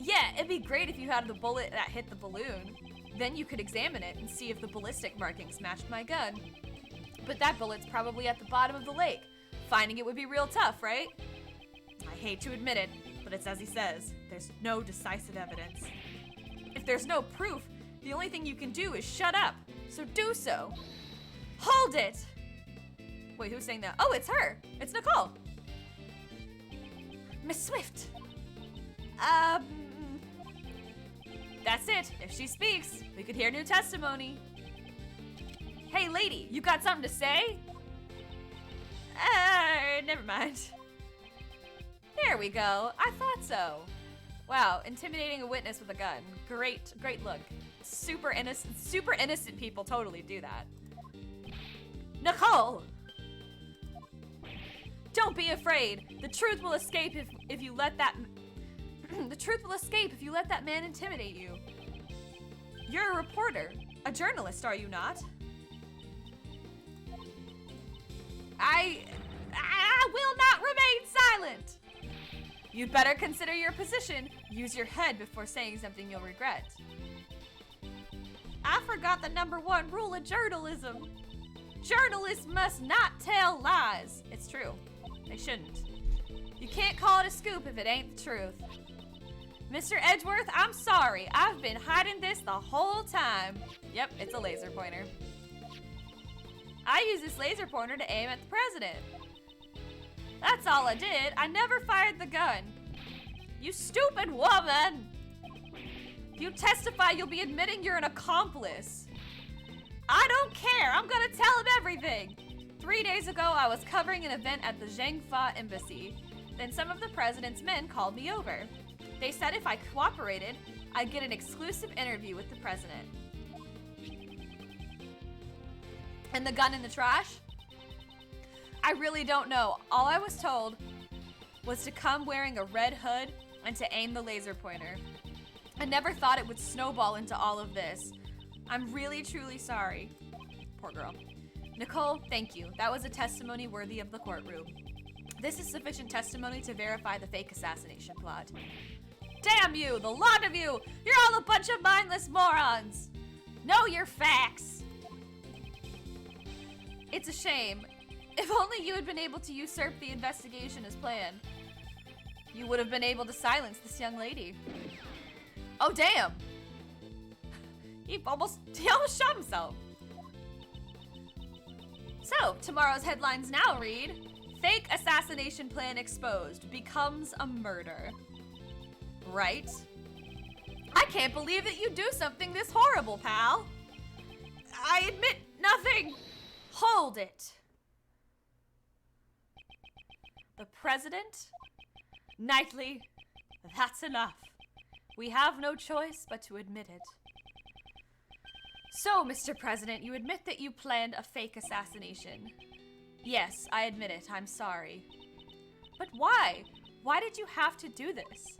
Yeah, it'd be great if you had the bullet that hit the balloon. Then you could examine it and see if the ballistic markings matched my gun. But that bullet's probably at the bottom of the lake. Finding it would be real tough, right? I hate to admit it, but it's as he says. There's no decisive evidence. If there's no proof, the only thing you can do is shut up. So do so. Hold it! Wait, who's saying that? Oh, it's her. It's Nicole. Miss Swift. That's it. If she speaks, we could hear new testimony. Hey, lady, you got something to say? Never mind. There we go. I thought so. Wow, intimidating a witness with a gun. Great look. Super innocent people totally do that. Nicole! Don't be afraid. The truth will escape if you let that... The truth will escape if you let that man intimidate you. You're a reporter. A journalist, are you not? I will not remain silent! You'd better consider your position. Use your head before saying something you'll regret. I forgot the #1 rule of journalism. Journalists must not tell lies. It's true. They shouldn't. You can't call it a scoop if it ain't the truth. Mr. Edgeworth, I'm sorry. I've been hiding this the whole time. Yep, it's a laser pointer. I use this laser pointer to aim at the president. That's all I did. I never fired the gun. You stupid woman! If you testify, you'll be admitting you're an accomplice. I don't care. I'm gonna tell him everything. 3 days ago, I was covering an event at the Zhengfa embassy. Then some of the president's men called me over. They said if I cooperated, I'd get an exclusive interview with the president. And the gun in the trash? I really don't know. All I was told was to come wearing a red hood and to aim the laser pointer. I never thought it would snowball into all of this. I'm really, truly sorry. Poor girl. Nicole, thank you. That was a testimony worthy of the courtroom. This is sufficient testimony to verify the fake assassination plot. Damn you, the lot of you! You're all a bunch of mindless morons! Know your facts! It's a shame. If only you had been able to usurp the investigation as planned. You would have been able to silence this young lady. Oh, damn! He almost shot himself. So, tomorrow's headlines now read, Fake assassination plan exposed, becomes a murder. Right? I can't believe that you do something this horrible, pal. I admit nothing. Hold it. The president? Knightley, that's enough. We have no choice but to admit it. So, Mr. President, you admit that you planned a fake assassination. Yes, I admit it. I'm sorry. But why? Why did you have to do this?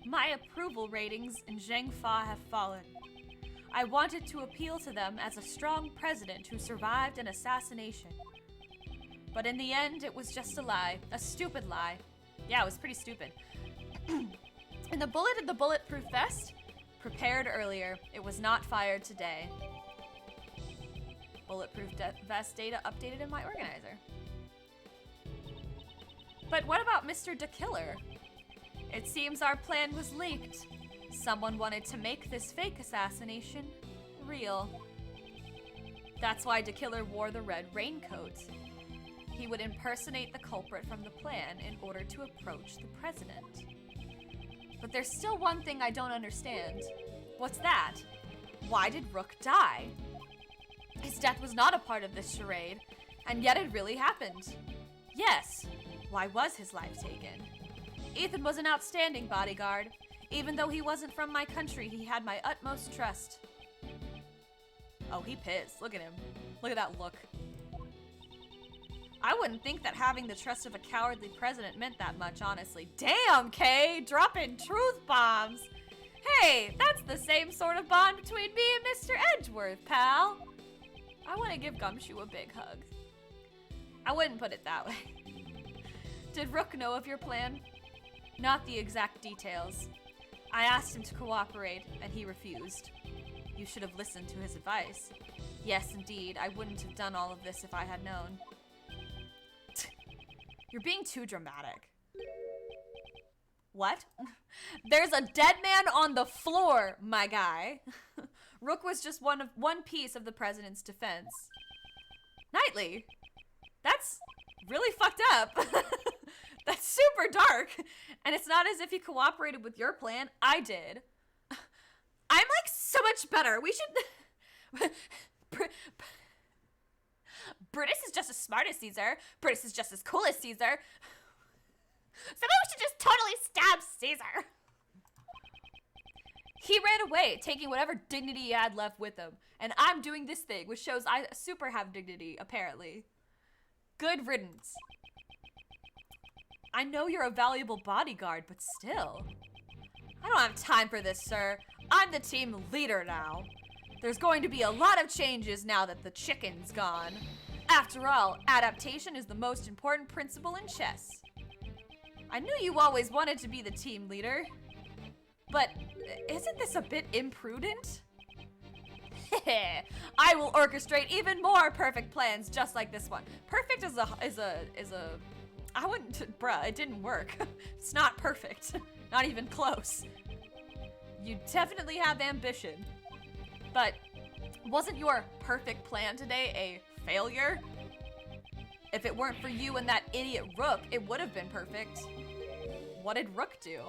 My approval ratings in Zhengfa have fallen. I wanted to appeal to them as a strong president who survived an assassination. But in the end, it was just a lie. A stupid lie. Yeah, it was pretty stupid. And the bullet in the bulletproof vest? Prepared earlier. It was not fired today. Bulletproof vest data updated in my organizer. But what about Mr. DeKiller? It seems our plan was leaked. Someone wanted to make this fake assassination real. That's why DeKiller wore the red raincoat. He would impersonate the culprit from the plan in order to approach the president. But there's still one thing I don't understand. What's that? Why did Rook die? His death was not a part of this charade, and yet it really happened. Yes, why was his life taken? Ethan was an outstanding bodyguard. Even though he wasn't from my country, he had my utmost trust. Oh, he pissed. Look at him. Look at that look. I wouldn't think that having the trust of a cowardly president meant that much, honestly. Damn, Kay! Dropping truth bombs! Hey, that's the same sort of bond between me and Mr. Edgeworth, pal. I want to give Gumshoe a big hug. I wouldn't put it that way. Did Rook know of your plan? Not the exact details. I asked him to cooperate, and he refused. You should have listened to his advice. Yes, indeed, I wouldn't have done all of this if I had known. You're being too dramatic. What? There's a dead man on the floor, my guy. Rook was just one piece of the president's defense. Knightley, that's really fucked up. That's super dark. And it's not as if he cooperated with your plan. I did. I'm much better. We should... Brutus is just as smart as Caesar. Brutus is just as cool as Caesar. So maybe we should just totally stab Caesar. He ran away, taking whatever dignity he had left with him. And I'm doing this thing, which shows I super have dignity, apparently. Good riddance. I know you're a valuable bodyguard, but still. I don't have time for this, sir. I'm the team leader now. There's going to be a lot of changes now that the chicken's gone. After all, adaptation is the most important principle in chess. I knew you always wanted to be the team leader. But isn't this a bit imprudent? I will orchestrate even more perfect plans just like this one. Perfect is a I wouldn't, bruh, it didn't work. It's not perfect. Not even close. You definitely have ambition. But wasn't your perfect plan today a failure? If it weren't for you and that idiot Rook, it would have been perfect. What did Rook do?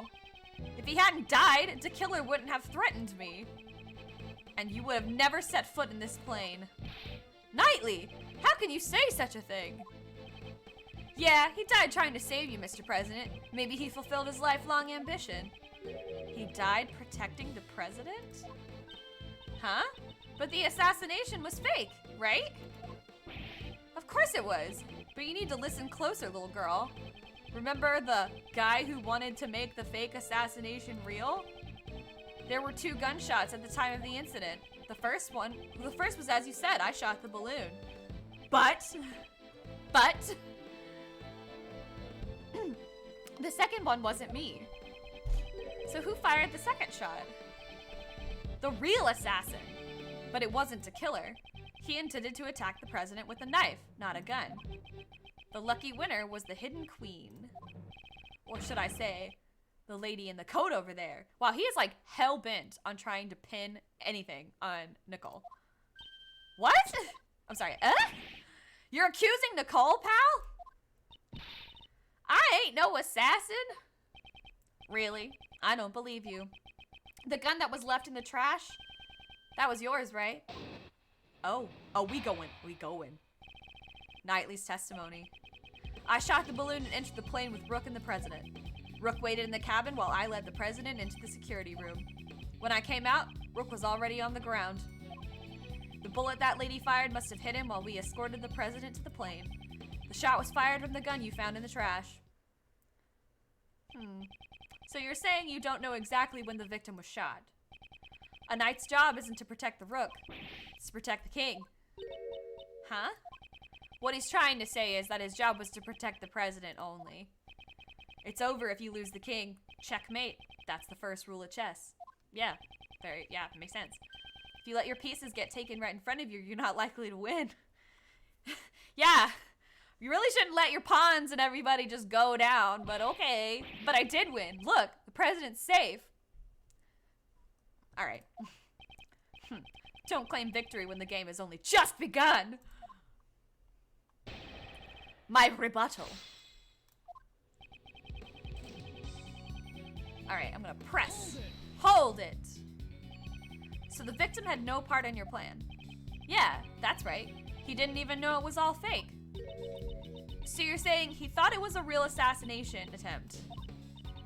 If he hadn't died, the killer wouldn't have threatened me. And you would have never set foot in this plane. Knightley, how can you say such a thing? Yeah, he died trying to save you, Mr. President. Maybe he fulfilled his lifelong ambition. He died protecting the president? Huh? But the assassination was fake, right? Of course it was. But you need to listen closer, little girl. Remember the guy who wanted to make the fake assassination real? There were 2 gunshots at the time of the incident. The first was, as you said, I shot the balloon. But, the second one wasn't me. So who fired the second shot? The real assassin. But it wasn't a killer. He intended to attack the president with a knife, not a gun. The lucky winner was the hidden queen. Or should I say, the lady in the coat over there. Wow, he is like hell-bent on trying to pin anything on Nicole. What? I'm sorry, You're accusing Nicole, pal? I ain't no assassin. Really? I don't believe you. The gun that was left in the trash? That was yours, right? Oh, we going. Knightley's testimony. I shot the balloon and entered the plane with Rook and the president. Rook waited in the cabin while I led the president into the security room. When I came out, Rook was already on the ground. The bullet that lady fired must have hit him while we escorted the president to the plane. The shot was fired from the gun you found in the trash. So you're saying you don't know exactly when the victim was shot? A knight's job isn't to protect the Rook, it's to protect the king. Huh? What he's trying to say is that his job was to protect the president only. It's over if you lose the king. Checkmate. That's the first rule of chess. Yeah, makes sense. If you let your pieces get taken right in front of you, you're not likely to win. Yeah, you really shouldn't let your pawns and everybody just go down, but okay. But I did win. Look, the president's safe. All right. Don't claim victory when the game has only just begun. My rebuttal. All right, I'm gonna press. Hold it. So the victim had no part in your plan. Yeah, that's right. He didn't even know it was all fake. So you're saying he thought it was a real assassination attempt?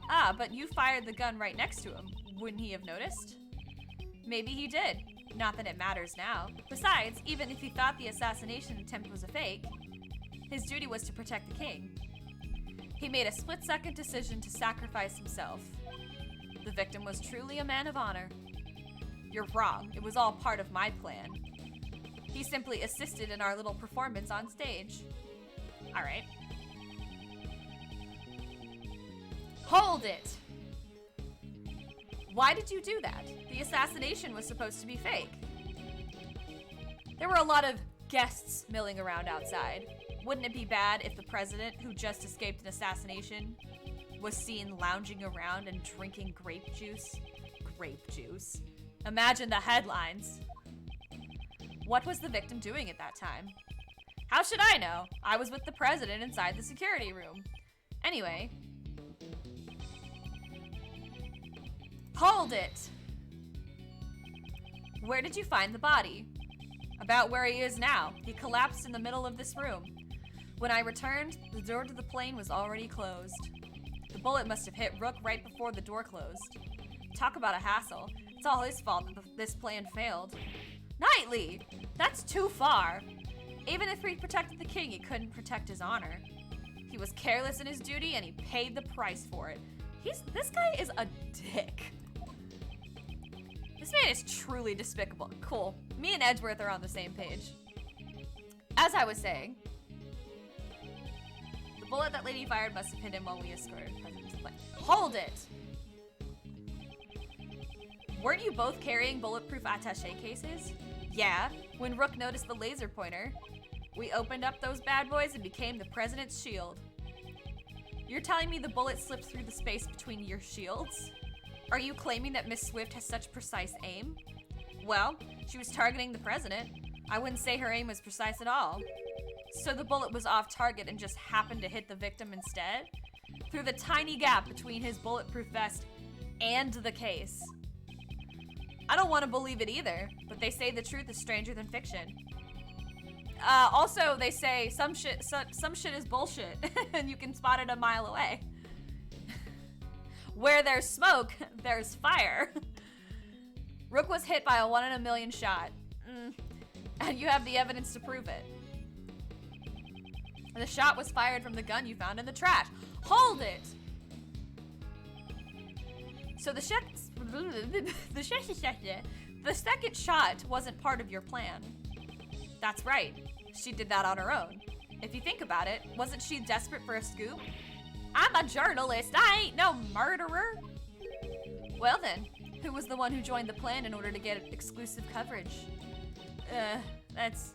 Ah, but you fired the gun right next to him. Wouldn't he have noticed? Maybe he did. Not that it matters now. Besides, even if he thought the assassination attempt was a fake, his duty was to protect the king. He made a split-second decision to sacrifice himself. The victim was truly a man of honor. You're wrong. It was all part of my plan. He simply assisted in our little performance on stage. All right. Hold it! Why did you do that? The assassination was supposed to be fake. There were a lot of guests milling around outside. Wouldn't it be bad if the president, who just escaped an assassination, was seen lounging around and drinking grape juice? Grape juice. Imagine the headlines. What was the victim doing at that time? How should I know? I was with the president inside the security room. Anyway. Hold it! Where did you find the body? About where he is now. He collapsed in the middle of this room. When I returned, the door to the plane was already closed. The bullet must have hit Rook right before the door closed. Talk about a hassle. It's all his fault that this plan failed. Knightley! That's too far. Even if he protected the king, he couldn't protect his honor. He was careless in his duty and he paid the price for it. This guy is a dick. This man is truly despicable. Cool. Me and Edgeworth are on the same page. As I was saying, the bullet that lady fired must have hit him while we escorted the president to the plane. Hold it! Weren't you both carrying bulletproof attaché cases? Yeah, when Rook noticed the laser pointer, we opened up those bad boys and became the president's shield. You're telling me the bullet slipped through the space between your shields? Are you claiming that Miss Swift has such precise aim? Well, she was targeting the president. I wouldn't say her aim was precise at all. So the bullet was off target and just happened to hit the victim instead? Through the tiny gap between his bulletproof vest and the case. I don't want to believe it either, but they say the truth is stranger than fiction. Also, they say some shit is bullshit, and you can spot it a mile away. Where there's smoke, there's fire. Rook was hit by a 1 in a million shot. And you have the evidence to prove it. The shot was fired from the gun you found in the trash. Hold it! So the second shot wasn't part of your plan. That's right. She did that on her own. If you think about it, wasn't she desperate for a scoop? I'm a journalist. I ain't no murderer. Well then, who was the one who joined the plan in order to get exclusive coverage? It's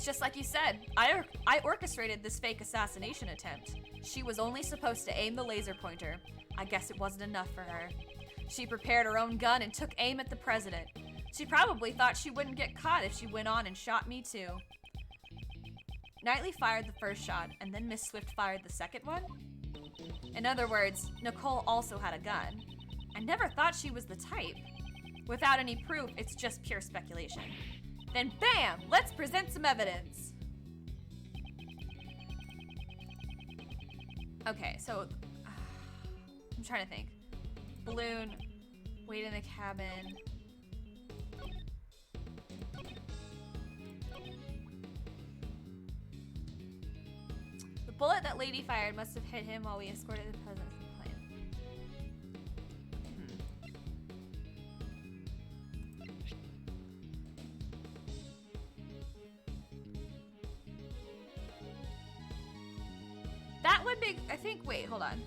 just like you said. I orchestrated this fake assassination attempt. She was only supposed to aim the laser pointer. I guess it wasn't enough for her. She prepared her own gun and took aim at the president. She probably thought she wouldn't get caught if she went on and shot me too. Knightley fired the first shot, and then Miss Swift fired the second one? In other words, Nicole also had a gun. I never thought she was the type. Without any proof, it's just pure speculation. Then bam! Let's present some evidence! Okay, so... I'm trying to think. Balloon, wait in the cabin... The bullet that lady fired must have hit him while we escorted the president to the plane. That would make, I think, wait, hold on.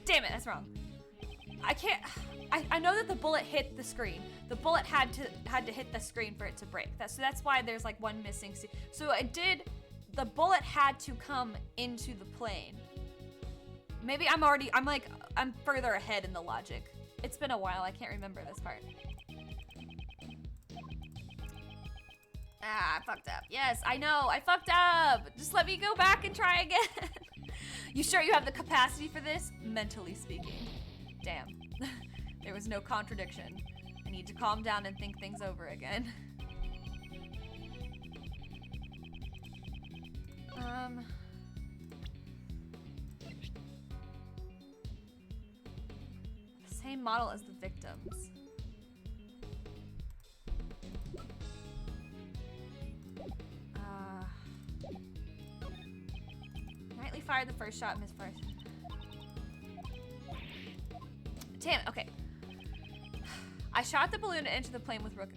Damn it, that's wrong. I can't, I know that the bullet hit the screen. The bullet had to hit the screen for it to break. So that's why there's like one missing. So it did, the bullet had to come into the plane. Maybe I'm further ahead in the logic. It's been a while, I can't remember this part. Ah, I fucked up. Yes, I know, I fucked up. Just let me go back and try again. You sure you have the capacity for this? Mentally speaking. Damn. There was no contradiction. I need to calm down and think things over again. Same model as the victims. Knightley fired the first shot, missed first. Damn it, okay. I shot the balloon into the plane with Rook.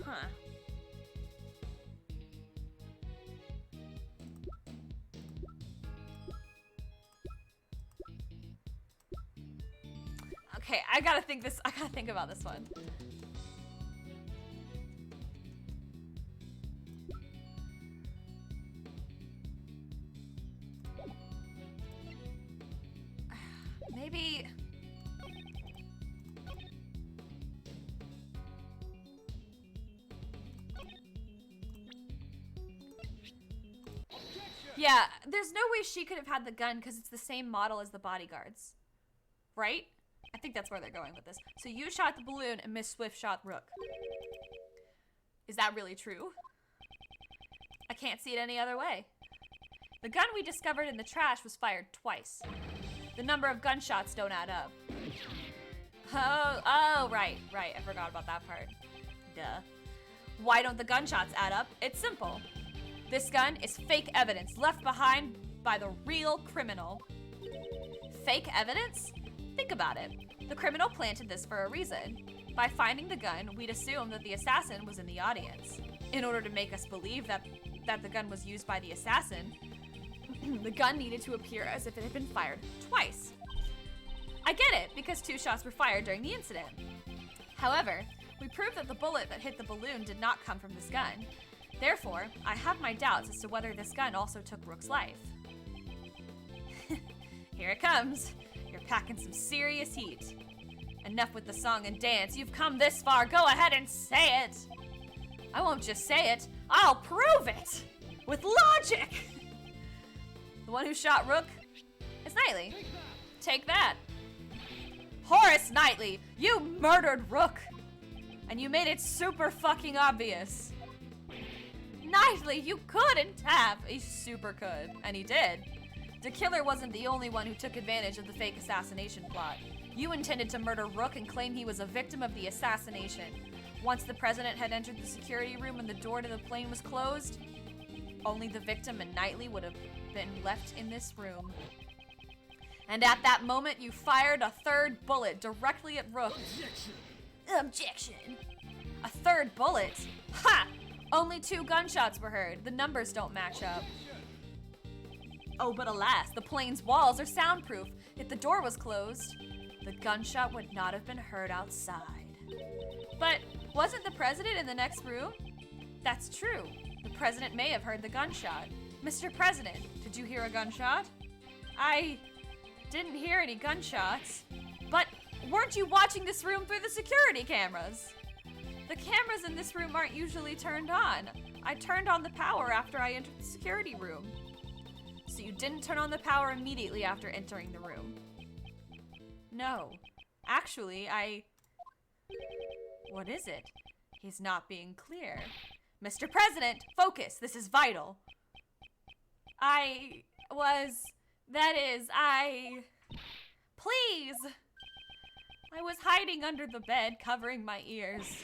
Huh. Okay, I gotta think about this one. maybe... Yeah, there's no way she could have had the gun because it's the same model as the bodyguards. Right? I think that's where they're going with this. So you shot the balloon and Miss Swift shot Rook. Is that really true? I can't see it any other way. The gun we discovered in the trash was fired twice. The number of gunshots don't add up. Oh, right. I forgot about that part. Duh. Why don't the gunshots add up? It's simple. This gun is fake evidence left behind by the real criminal. Fake evidence? Think about it. The criminal planted this for a reason. By finding the gun, we'd assume that the assassin was in the audience. In order to make us believe that the gun was used by the assassin, the gun needed to appear as if it had been fired twice. I get it, because 2 shots were fired during the incident. However, we proved that the bullet that hit the balloon did not come from this gun. Therefore, I have my doubts as to whether this gun also took Rook's life. Here it comes. You're packing some serious heat. Enough with the song and dance. You've come this far. Go ahead and say it. I won't just say it. I'll prove it. With logic. The one who shot Rook is Knightley. Take that. Horace Knightley, you murdered Rook. And you made it super fucking obvious. Knightley, you couldn't have. He super could. And he did. The killer wasn't the only one who took advantage of the fake assassination plot. You intended to murder Rook and claim he was a victim of the assassination. Once the president had entered the security room and the door to the plane was closed, only the victim and Knightley would have been left in this room. And at that moment, you fired a 3rd bullet directly at Rook. Objection. A 3rd bullet? Ha! Only 2 gunshots were heard. The numbers don't match up. Oh, but alas, the plane's walls are soundproof. If the door was closed, the gunshot would not have been heard outside. But wasn't the president in the next room? That's true. The president may have heard the gunshot. Mr. President, did you hear a gunshot? I didn't hear any gunshots. But weren't you watching this room through the security cameras? The cameras in this room aren't usually turned on. I turned on the power after I entered the security room. So you didn't turn on the power immediately after entering the room? No. Actually, What is it? He's not being clear. Mr. President, focus. This is vital. Please! I was hiding under the bed, covering my ears.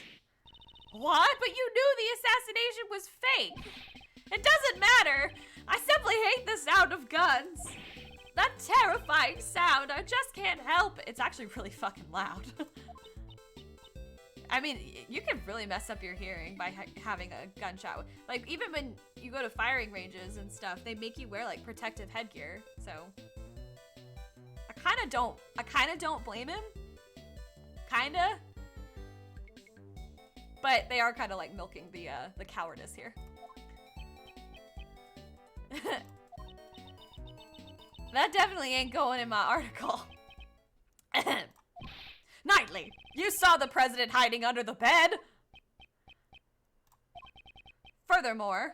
What? But you knew the assassination was fake! It doesn't matter! I simply hate the sound of guns! That terrifying sound, I just can't help it. It's actually really fucking loud. I mean, you can really mess up your hearing by having a gunshot. Like, even when you go to firing ranges and stuff, they make you wear, like, protective headgear, so... I kinda don't blame him. Kinda. But they are kinda, like, milking the cowardice here. That definitely ain't going in my article. Knightley, you saw the president hiding under the bed. Furthermore,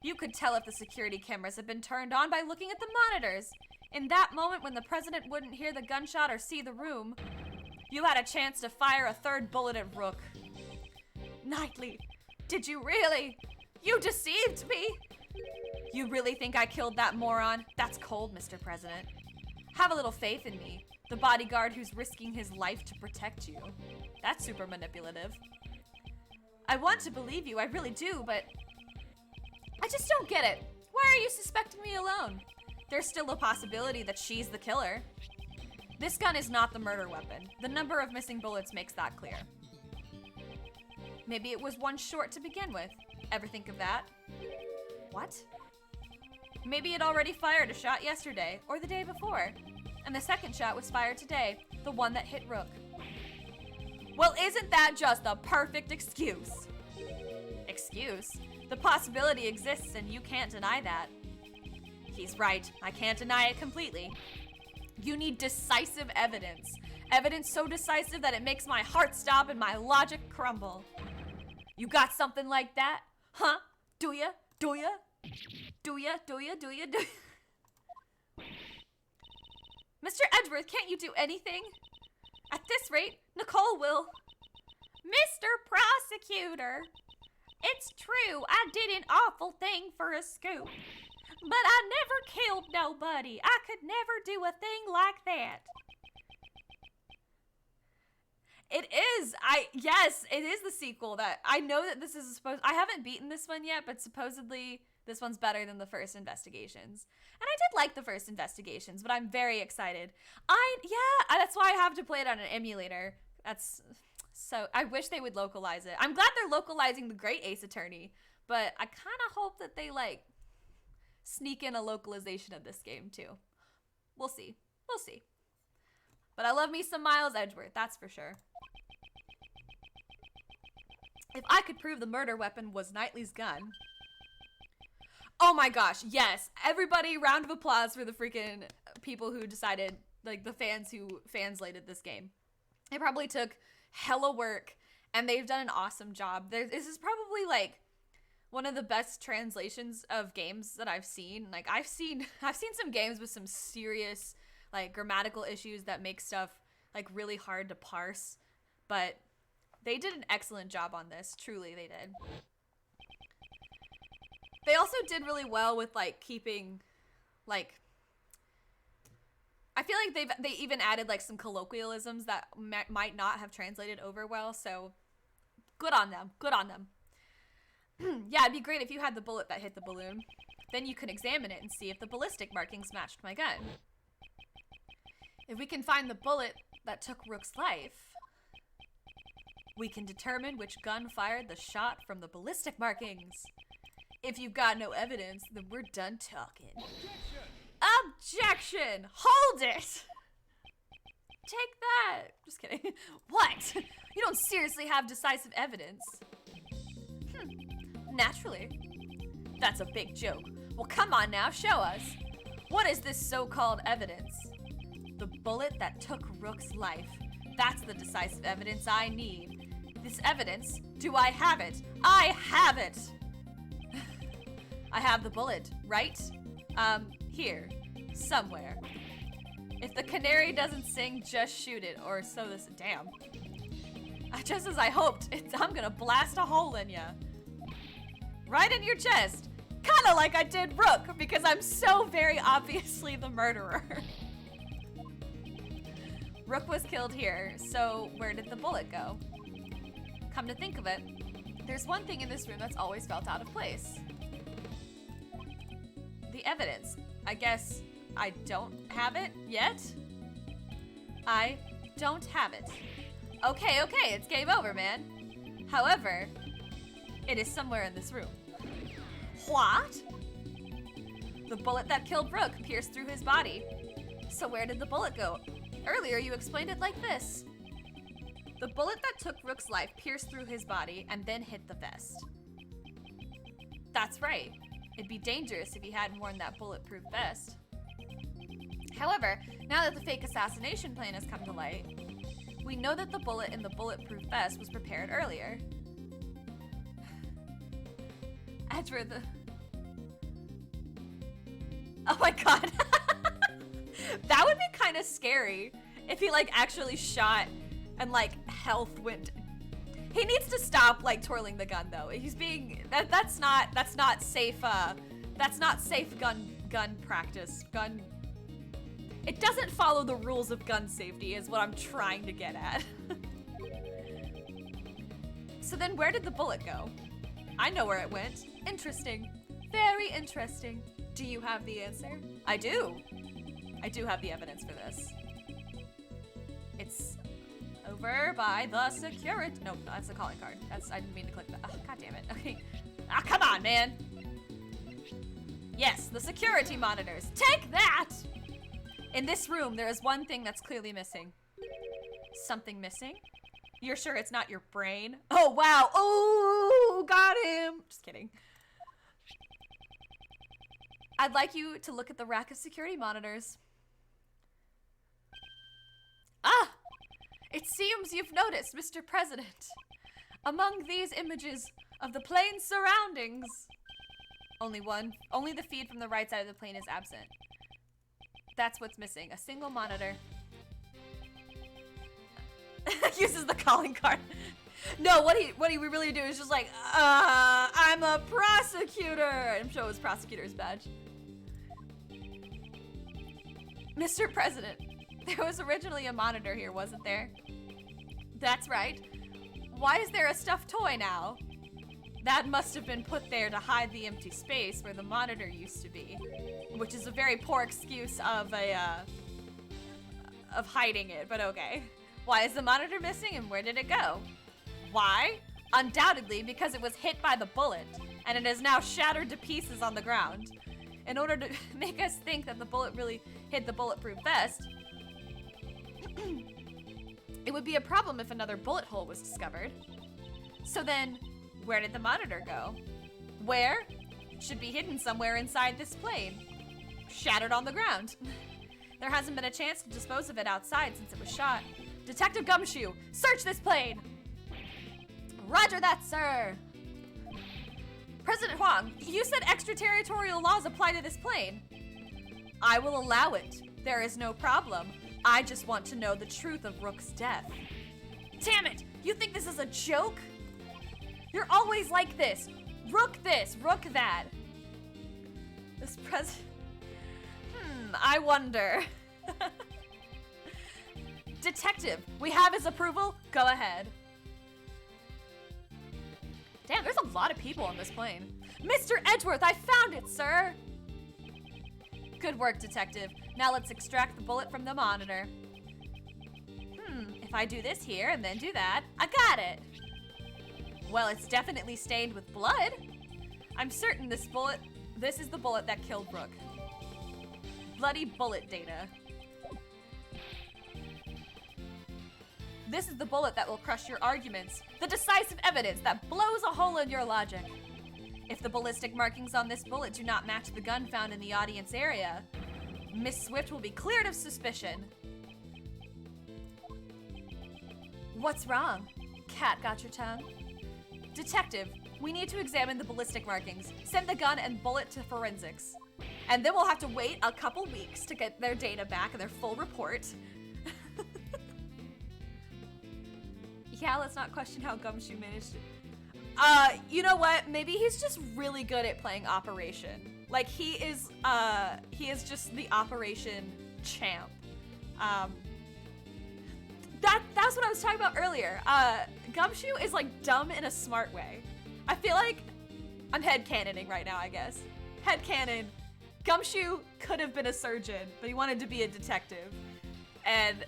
you could tell if the security cameras had been turned on by looking at the monitors. In that moment when the president wouldn't hear the gunshot or see the room, you had a chance to fire a 3rd bullet at Rook. Knightley, did you really? You deceived me! You really think I killed that moron? That's cold, Mr. President. Have a little faith in me, the bodyguard who's risking his life to protect you. That's super manipulative. I want to believe you, I really do, but I just don't get it. Why are you suspecting me alone? There's still a possibility that she's the killer. This gun is not the murder weapon. The number of missing bullets makes that clear. Maybe it was one short to begin with. Ever think of that? What? Maybe it already fired a shot yesterday, or the day before. And the 2nd shot was fired today, the one that hit Rook. Well, isn't that just a perfect excuse? Excuse? The possibility exists and you can't deny that. He's right, I can't deny it completely. You need decisive evidence. Evidence so decisive that it makes my heart stop and my logic crumble. You got something like that? Huh? Do ya? Do ya? Do ya? Do ya? Do ya? Do ya? Mr. Edgeworth, can't you do anything? At this rate, Nicole will. Mr. Prosecutor, it's true I did an awful thing for a scoop. But I never killed nobody. I could never do a thing like that. It is. Yes, it is the sequel that I know that this is supposed. I haven't beaten this one yet, but supposedly this one's better than the first Investigations. And I did like the first Investigations, but I'm very excited. That's why I have to play it on an emulator. So I wish they would localize it. I'm glad they're localizing The Great Ace Attorney, but I kind of hope that they like sneak in a localization of this game too. We'll see. We'll see. But I love me some Miles Edgeworth, that's for sure. If I could prove the murder weapon was Knightley's gun. Oh my gosh, yes. Everybody, round of applause for the freaking people who decided, like the fans who translated this game. It probably took hella work and they've done an awesome job. This is probably like one of the best translations of games that I've seen. Like I've seen some games with some serious like grammatical issues that make stuff like really hard to parse, but they did an excellent job on this. Truly, they did. They also did really well with like keeping like I feel like they even added like some colloquialisms that might not have translated over well, so good on them. Good on them. Yeah, it'd be great if you had the bullet that hit the balloon. Then you can examine it and see if the ballistic markings matched my gun. If we can find the bullet that took Rook's life, we can determine which gun fired the shot from the ballistic markings. If you've got no evidence, then we're done talking. Objection! Hold it! Take that! Just kidding. What? You don't seriously have decisive evidence. Naturally. That's a big joke. Well, come on now, show us. What is this so-called evidence? The bullet that took Rook's life. That's the decisive evidence I need. This evidence, do I have it? I have it! I have the bullet, right? Here. Somewhere. If the canary doesn't sing, just shoot it, or so this- damn. Just as I hoped, I'm gonna blast a hole in ya. Right in your chest. Kinda like I did Rook, because I'm so very obviously the murderer. Rook was killed here, so where did the bullet go? Come to think of it, there's one thing in this room that's always felt out of place. The evidence. I guess I don't have it yet? I don't have it. Okay, it's game over, man. However, it is somewhere in this room. What? The bullet that killed Rook pierced through his body. So where did the bullet go? Earlier you explained it like this. The bullet that took Rook's life pierced through his body and then hit the vest. That's right. It'd be dangerous if he hadn't worn that bulletproof vest. However, now that the fake assassination plan has come to light, we know that the bullet in the bulletproof vest was prepared earlier. Edgeworth. Oh my god. That would be kind of scary if he like actually shot and like health went. He needs to stop like twirling the gun though. He's being that's not safe that's not safe gun practice. It doesn't follow the rules of gun safety is what I'm trying to get at. So then where did the bullet go? I know where it went. Interesting. Very interesting. Do you have the answer? I do. I do have the evidence for this. It's over by the security. No, that's the calling card. I didn't mean to click that. Oh, god damn it. Okay. Ah, come on, man. Yes, the security monitors. Take that! In this room, there is one thing that's clearly missing. Something missing? You're sure it's not your brain? Oh, wow. Oh, got him. Just kidding. I'd like you to look at the rack of security monitors. It seems you've noticed, Mr. President. Among these images of the plane's surroundings, only the feed from the right side of the plane is absent. That's what's missing. A single monitor. Uses the calling card. No, what he really do is just like, I'm a prosecutor, and show his prosecutor's badge. Mr. President, there was originally a monitor here, wasn't there? That's right. Why is there a stuffed toy now? That must have been put there to hide the empty space where the monitor used to be, which is a very poor excuse of hiding it, but okay. Why is the monitor missing and where did it go? Why? Undoubtedly because it was hit by the bullet, and it is now shattered to pieces on the ground. In order to make us think that the bullet really hit the bulletproof vest, it would be a problem if another bullet hole was discovered. So then, where did the monitor go? Where? It should be hidden somewhere inside this plane. Shattered on the ground. There hasn't been a chance to dispose of it outside since it was shot. Detective Gumshoe, search this plane! Roger that, sir! President Huang, you said extraterritorial laws apply to this plane. I will allow it. There is no problem. I just want to know the truth of Rook's death. Damn it! You think this is a joke? You're always like this. Rook this, Rook that. This I wonder. Detective, we have his approval. Go ahead. Damn, there's a lot of people on this plane. Mr. Edgeworth, I found it, sir! Good work, Detective. Now let's extract the bullet from the monitor. If I do this here and then do that, I got it! Well, it's definitely stained with blood. I'm certain this is the bullet that killed Rook. Bloody bullet data. This is the bullet that will crush your arguments. The decisive evidence that blows a hole in your logic. If the ballistic markings on this bullet do not match the gun found in the audience area, Miss Swift will be cleared of suspicion. What's wrong? Cat got your tongue? Detective, we need to examine the ballistic markings. Send the gun and bullet to forensics. And then we'll have to wait a couple weeks to get their data back and their full report. Yeah, let's not question how Gumshoe managed it. You know what? Maybe he's just really good at playing Operation. Like, he is just the Operation champ. That's what I was talking about earlier. Gumshoe is, like, dumb in a smart way. I feel like I'm headcanoning right now, I guess. Headcanon. Gumshoe could have been a surgeon, but he wanted to be a detective. And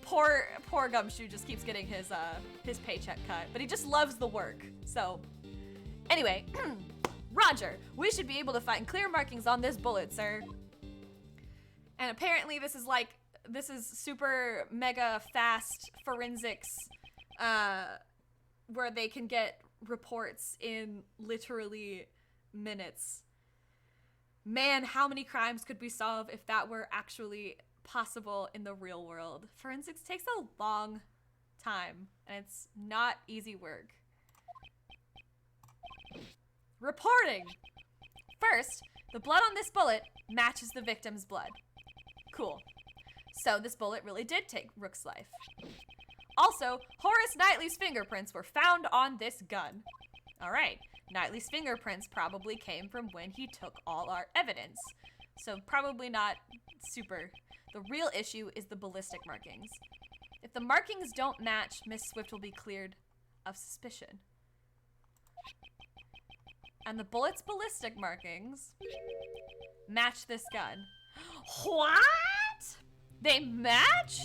poor Gumshoe just keeps getting his paycheck cut, but he just loves the work. So, anyway, Roger, we should be able to find clear markings on this bullet, sir. And apparently this is super mega fast forensics, where they can get reports in literally minutes. Man, how many crimes could we solve if that were actually possible in the real world? Forensics takes a long time, and it's not easy work. Reporting! First, the blood on this bullet matches the victim's blood. Cool. So this bullet really did take Rook's life. Also, Horace Knightley's fingerprints were found on this gun. Alright, Knightley's fingerprints probably came from when he took all our evidence. So probably not super. The real issue is the ballistic markings. If the markings don't match, Miss Swift will be cleared of suspicion. And the bullet's ballistic markings match this gun. What? They match?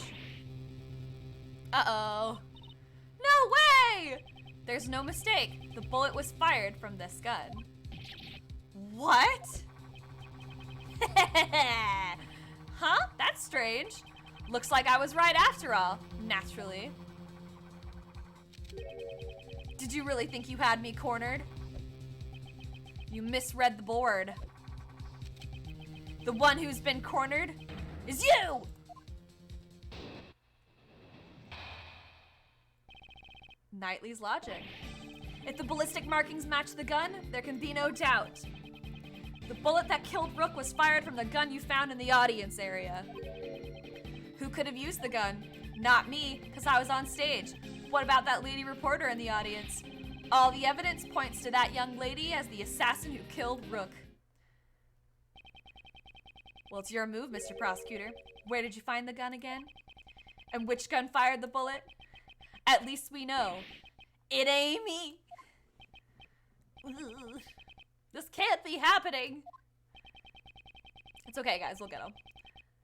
Uh-oh. No way! There's no mistake. The bullet was fired from this gun. What? Huh? That's strange. Looks like I was right after all, naturally. Did you really think you had me cornered? You misread the board. The one who's been cornered is you! Knightley's logic. If the ballistic markings match the gun, there can be no doubt. The bullet that killed Rook was fired from the gun you found in the audience area. Who could have used the gun? Not me, because I was on stage. What about that lady reporter in the audience? All the evidence points to that young lady as the assassin who killed Rook. Well, it's your move, Mr. Prosecutor. Where did you find the gun again? And which gun fired the bullet? At least we know. It ain't me. Ugh. This can't be happening. It's okay, guys. We'll get him.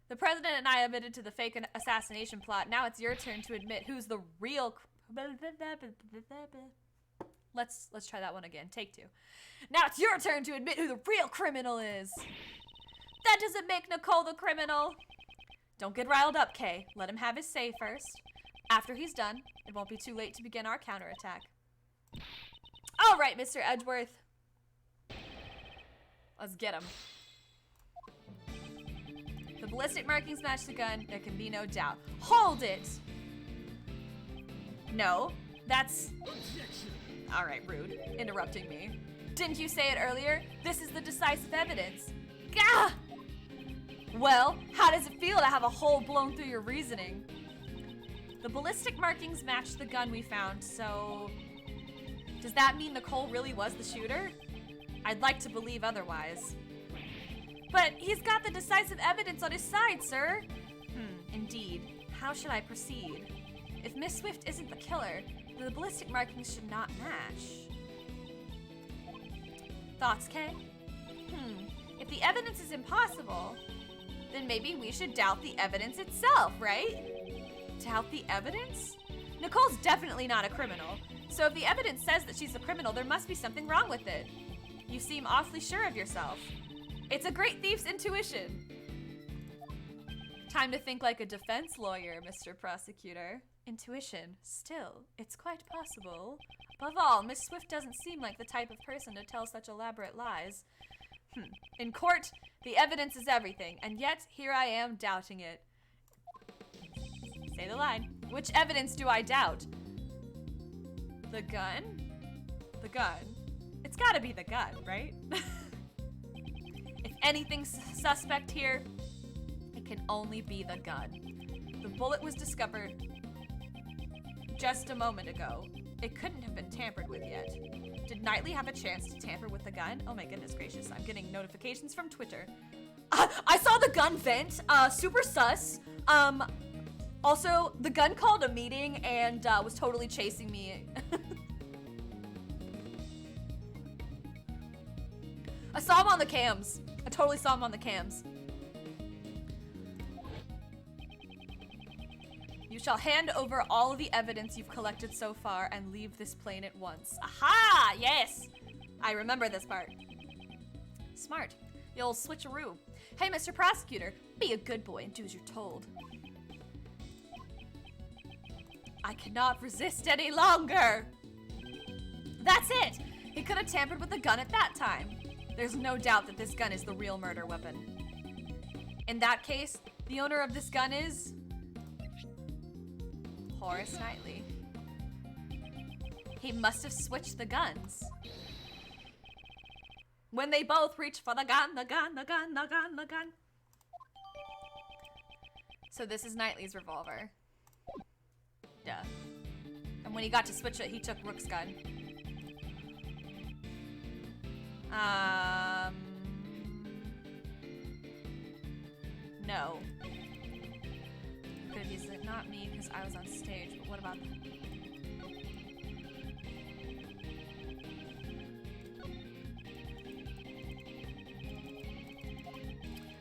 The president and I admitted to the fake assassination plot. Now it's your turn to admit who's the real... Let's try that one again. Take 2. Now it's your turn to admit who the real criminal is. That doesn't make Nicole the criminal. Don't get riled up, Kay. Let him have his say first. After he's done, it won't be too late to begin our counterattack. All right, Mr. Edgeworth. Let's get him. The ballistic markings match the gun. There can be no doubt. Hold it! No, that's... All right, rude. Interrupting me. Didn't you say it earlier? This is the decisive evidence. Gah! Well, how does it feel to have a hole blown through your reasoning? The ballistic markings match the gun we found, so... Does that mean Nicole really was the shooter? I'd like to believe otherwise. But he's got the decisive evidence on his side, sir. Indeed. How should I proceed? If Miss Swift isn't the killer, the ballistic markings should not match. Thoughts, Kay? If the evidence is impossible, then maybe we should doubt the evidence itself, right? Doubt the evidence? Nicole's definitely not a criminal, so if the evidence says that she's a criminal, there must be something wrong with it. You seem awfully sure of yourself. It's a great thief's intuition. Time to think like a defense lawyer, Mr. Prosecutor. Intuition. Still, it's quite possible. Above all, Miss Swift doesn't seem like the type of person to tell such elaborate lies. In court, the evidence is everything, and yet here I am doubting it. Say the line. Which evidence do I doubt? The gun? The gun. It's gotta be the gun, right? If anything's suspect here, it can only be the gun. The bullet was discovered just a moment ago. It couldn't have been tampered with yet. Did Knightley have a chance to tamper with the gun? Oh my goodness gracious, I'm getting notifications from Twitter. I saw the gun vent, super sus. Also, the gun called a meeting and was totally chasing me. I saw him on the cams. I totally saw him on the cams. You shall hand over all of the evidence you've collected so far and leave this plane at once. Aha! Yes! I remember this part. Smart. The old switcheroo. Hey, Mr. Prosecutor, be a good boy and do as you're told. I cannot resist any longer! That's it! He could have tampered with the gun at that time. There's no doubt that this gun is the real murder weapon. In that case, the owner of this gun is... Horace Knightley. He must have switched the guns. When they both reach for the gun, the gun, the gun, the gun, the gun. So this is Knightley's revolver. Duh. And when he got to switch it, he took Rook's gun. No. Could have used it, not me, because I was on stage, but what about...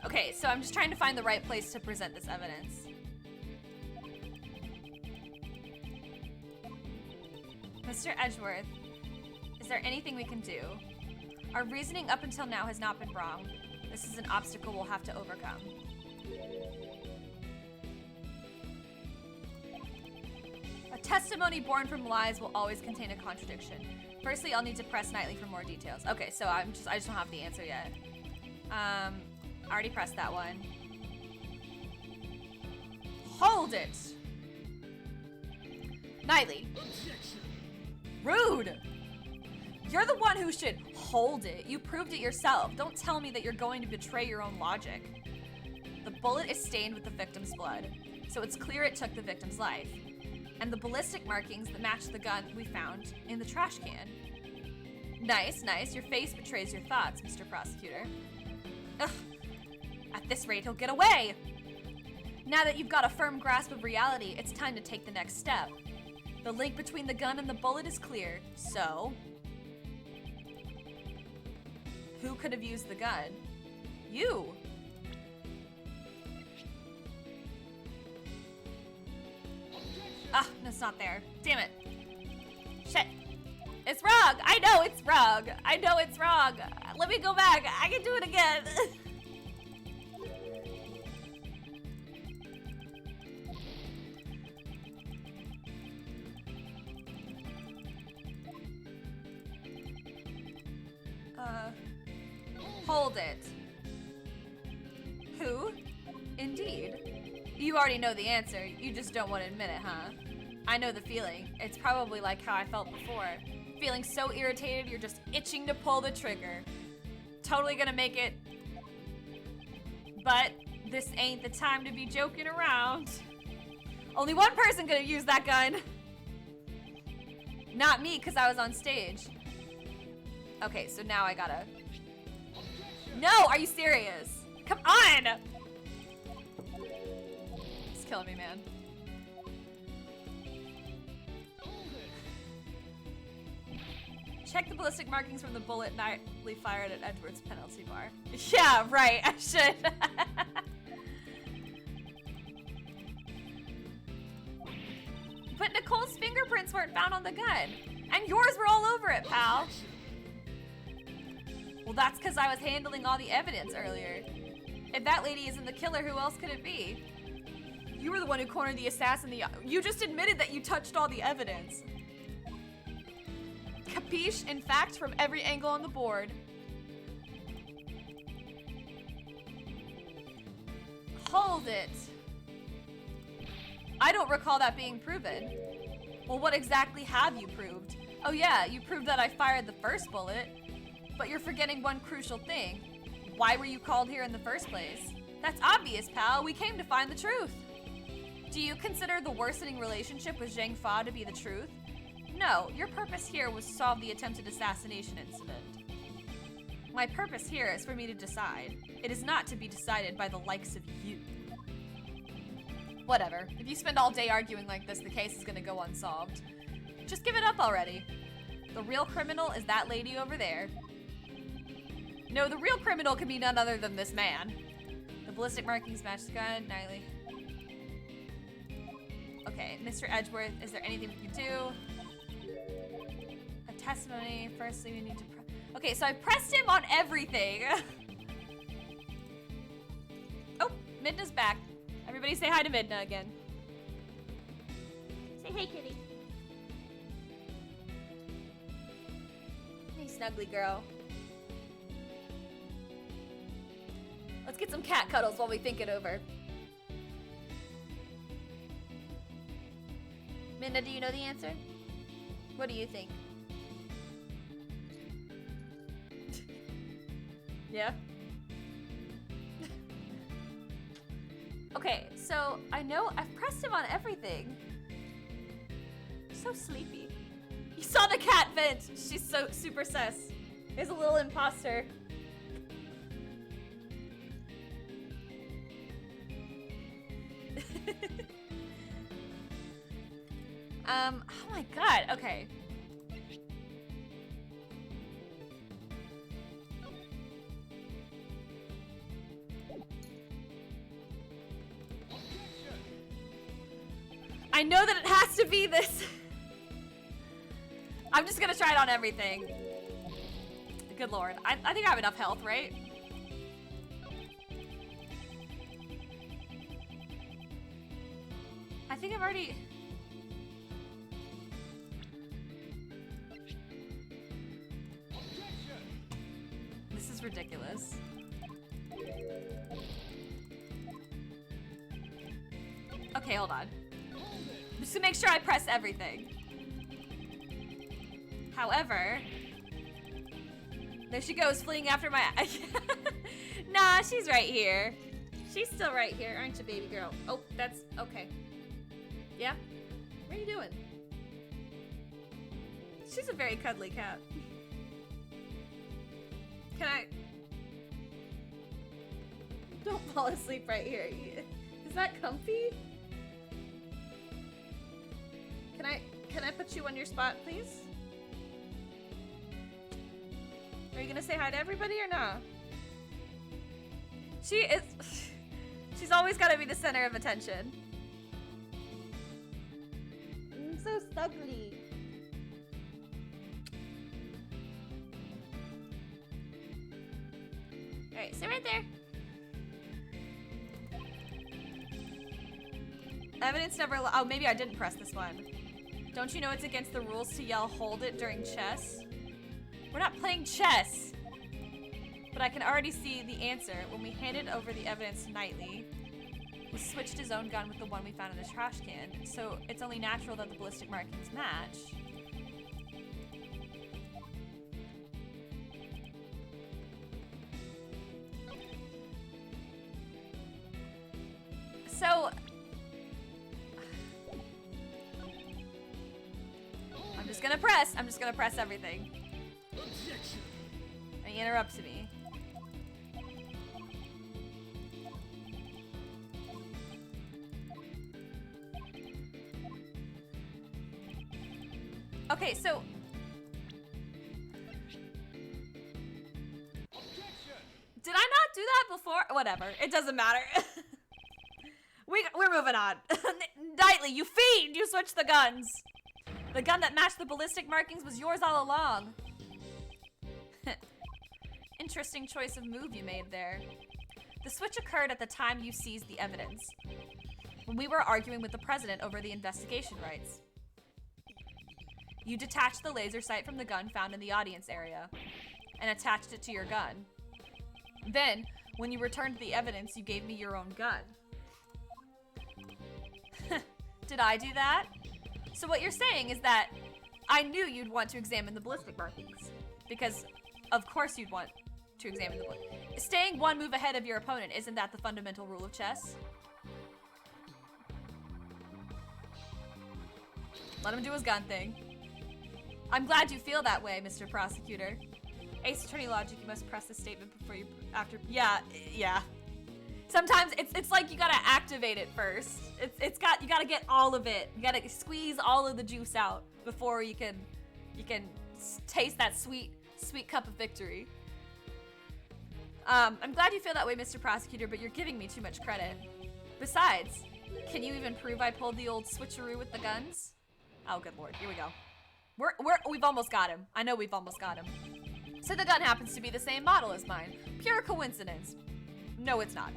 Okay, so I'm just trying to find the right place to present this evidence. Mr. Edgeworth, is there anything we can do? Our reasoning up until now has not been wrong. This is an obstacle we'll have to overcome. A testimony born from lies will always contain a contradiction. Firstly, I'll need to press Knightley for more details. Okay, so I just don't have the answer yet. I already pressed that one. Hold it! Knightley. Rude! You're the one who should hold it. You proved it yourself. Don't tell me that you're going to betray your own logic. The bullet is stained with the victim's blood, so it's clear it took the victim's life. And the ballistic markings that match the gun we found in the trash can. Nice, nice. Your face betrays your thoughts, Mr. Prosecutor. Ugh. At this rate, he'll get away. Now that you've got a firm grasp of reality, it's time to take the next step. The link between the gun and the bullet is clear, so... Who could have used the gun? You! Ah, it's not there. Damn it. Shit. It's wrong! I know it's wrong! I know it's wrong! Let me go back! I can do it again! Hold it. Who? Indeed. You already know the answer, you just don't want to admit it, huh? I know the feeling. It's probably like how I felt before. Feeling so irritated, you're just itching to pull the trigger. Totally gonna make it. But this ain't the time to be joking around. Only one person could have used that gun. Not me, because I was on stage. Okay, so now I gotta... No, are you serious? Come on! It's killing me, man. Check the ballistic markings from the bullet nightly fired at Edward's penalty bar. Yeah, right, I should. But Nicole's fingerprints weren't found on the gun. And yours were all over it, pal. Well, that's because I was handling all the evidence earlier. If that lady isn't the killer, who else could it be? You were the one who cornered the assassin. You just admitted that you touched all the evidence. Capiche? In fact, from every angle on the board. Hold it. I don't recall that being proven. Well, what exactly have you proved? Oh yeah, you proved that I fired the first bullet. But you're forgetting one crucial thing. Why were you called here in the first place? That's obvious, pal. We came to find the truth. Do you consider the worsening relationship with Zhang Fa to be the truth? No, your purpose here was to solve the attempted assassination incident. My purpose here is for me to decide. It is not to be decided by the likes of you. Whatever. If you spend all day arguing like this, the case is gonna go unsolved. Just give it up already. The real criminal is that lady over there. No, the real criminal can be none other than this man. The ballistic markings match the gun, Nightly. Okay, Mr. Edgeworth, is there anything we can do? A testimony, firstly we need to okay, so I pressed him on everything. Oh, Midna's back. Everybody say hi to Midna again. Say hey, kitty. Hey, snuggly girl. Let's get some cat cuddles while we think it over. Midna, do you know the answer? What do you think? Yeah? Okay, so I know I've pressed him on everything. So sleepy. You saw the cat vent. She's so super sus. He's a little imposter. Oh my god, okay. I know that it has to be this. I'm just gonna try it on everything. Good lord. I think I have enough health, right? I think I've already... This is ridiculous. Okay, hold on. Just to make sure I press everything. However, there she goes, fleeing after my... Nah, she's right here. She's still right here, aren't you, baby girl? Oh, that's... okay. Yeah? What are you doing? She's a very cuddly cat. Can I... Don't fall asleep right here. Is that comfy? Can I put you on your spot, please? Are you gonna say hi to everybody or not? She's always gotta be the center of attention. I'm so snuggly. Alright, sit right there. Evidence never oh, maybe I didn't press this one. Don't you know it's against the rules to yell hold it during chess? We're not playing chess! But I can already see the answer. When we handed over the evidence to Knightley, he switched his own gun with the one we found in the trash can, so it's only natural that the ballistic markings match. So... I'm just gonna press everything. And he interrupts me. Okay, so... Did I not do that before? Whatever, it doesn't matter. We're moving on. Knightley, you fiend! You switched the guns! The gun that matched the ballistic markings was yours all along. Interesting choice of move you made there. The switch occurred at the time you seized the evidence, when we were arguing with the president over the investigation rights. You detached the laser sight from the gun found in the audience area and attached it to your gun. Then, when you returned the evidence, you gave me your own gun. Did I do that? So what you're saying is that I knew you'd want to examine the ballistic markings. Because, of course you'd want to examine the ballistic. Staying one move ahead of your opponent, isn't that the fundamental rule of chess? Let him do his gun thing. I'm glad you feel that way, Mr. Prosecutor. Ace Attorney logic, you must press the statement before you... Yeah. Sometimes it's like you gotta activate it first. You gotta get all of it. You gotta squeeze all of the juice out before you can taste that sweet cup of victory. I'm glad you feel that way, Mr. Prosecutor, but you're giving me too much credit. Besides, can you even prove I pulled the old switcheroo with the guns? Oh, good lord, here we go. We've almost got him. I know we've almost got him. So the gun happens to be the same model as mine. Pure coincidence. No, it's not.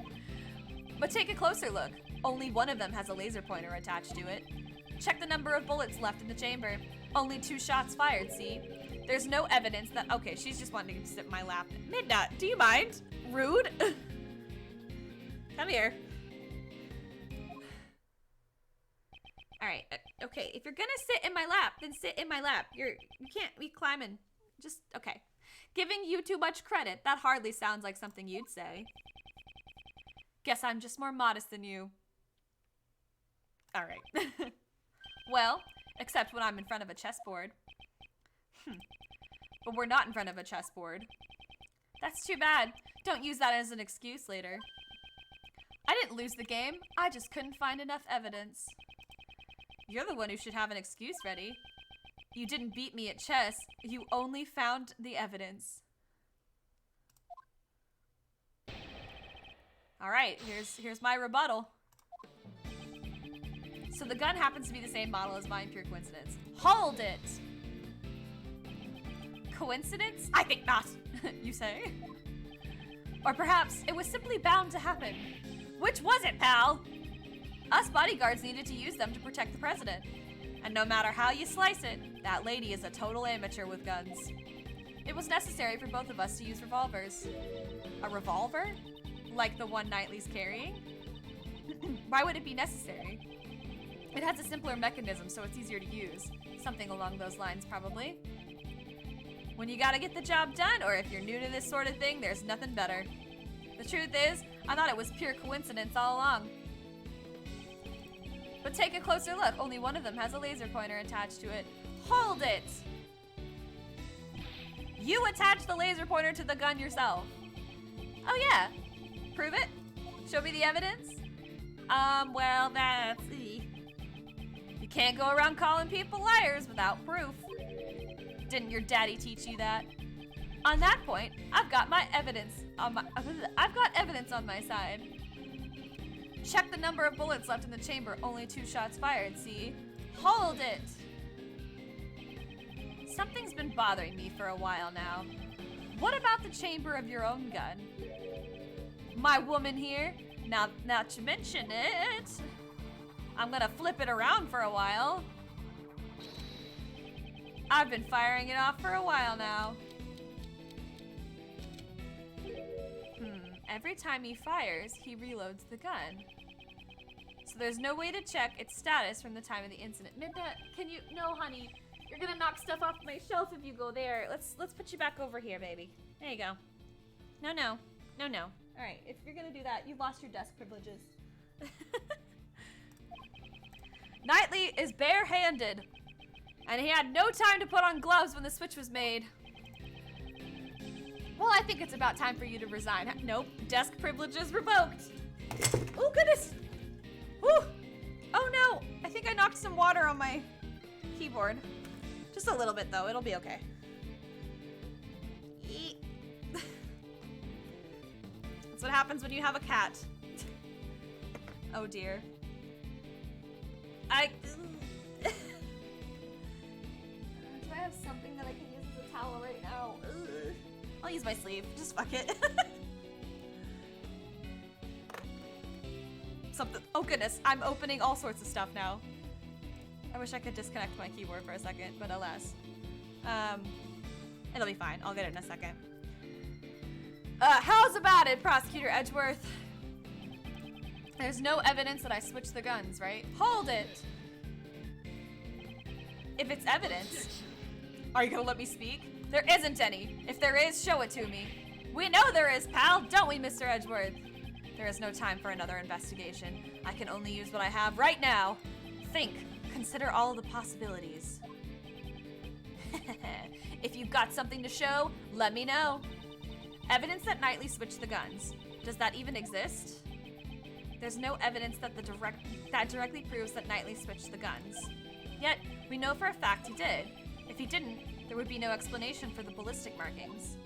But take a closer look. Only one of them has a laser pointer attached to it. Check the number of bullets left in the chamber. Only 2 shots fired, see? There's no evidence that... Okay, she's just wanting to sit in my lap. Midna, do you mind? Rude? Come here. Alright, okay. If you're gonna sit in my lap, then sit in my lap. You can't be climbing. Just, okay. Giving you too much credit. That hardly sounds like something you'd say. Guess I'm just more modest than you. Alright. Well, except when I'm in front of a chessboard. But we're not in front of a chessboard. That's too bad. Don't use that as an excuse later. I didn't lose the game. I just couldn't find enough evidence. You're the one who should have an excuse ready. You didn't beat me at chess. You only found the evidence. Alright, here's my rebuttal. So the gun happens to be the same model as mine, pure coincidence. Hold it! Coincidence? I think not, you say? Or perhaps it was simply bound to happen. Which was it, pal? Us bodyguards needed to use them to protect the president. And no matter how you slice it, that lady is a total amateur with guns. It was necessary for both of us to use revolvers. A revolver? Like the one Knightley's carrying? Why would it be necessary? It has a simpler mechanism, so it's easier to use. Something along those lines, probably. When you gotta get the job done, or if you're new to this sort of thing, there's nothing better. The truth is, I thought it was pure coincidence all along. But take a closer look. Only one of them has a laser pointer attached to it. Hold it! You attached the laser pointer to the gun yourself. Oh yeah. Prove it? Show me the evidence? Well, that's... You can't go around calling people liars without proof. Didn't your daddy teach you that? On that point, I've got evidence on my side. Check the number of bullets left in the chamber. Only 2 shots fired, see? Hold it! Something's been bothering me for a while now. What about the chamber of your own gun? My woman here, now to mention it, I'm gonna flip it around for a while. I've been firing it off for a while now. Every time he fires, he reloads the gun. So there's no way to check its status from the time of the incident. Midna, can you... No, honey. You're gonna knock stuff off my shelf if you go there. Let's put you back over here, baby. There you go. No. All right, if you're gonna do that, you've lost your desk privileges. Knightley is bare-handed, and he had no time to put on gloves when the switch was made. Well, I think it's about time for you to resign. Nope, desk privileges revoked. Oh, goodness. Whew. Oh, no. I think I knocked some water on my keyboard. Just a little bit, though. It'll be okay. That's what happens when you have a cat. Oh, dear. Do I have something that I can use as a towel right now? Ugh. I'll use my sleeve. Just fuck it. Something. Oh goodness, I'm opening all sorts of stuff now. I wish I could disconnect my keyboard for a second, but alas. It'll be fine. I'll get it in a second. How's about it, Prosecutor Edgeworth? There's no evidence that I switched the guns, right? Hold it! If it's evidence, are you gonna let me speak? There isn't any. If there is, show it to me. We know there is, pal, don't we, Mr. Edgeworth? There is no time for another investigation. I can only use what I have right now. Think. Consider all the possibilities. If you've got something to show, let me know. Evidence that Knightley switched the guns. Does that even exist? There's no evidence that directly proves that Knightley switched the guns. Yet, we know for a fact he did. If he didn't, there would be no explanation for the ballistic markings.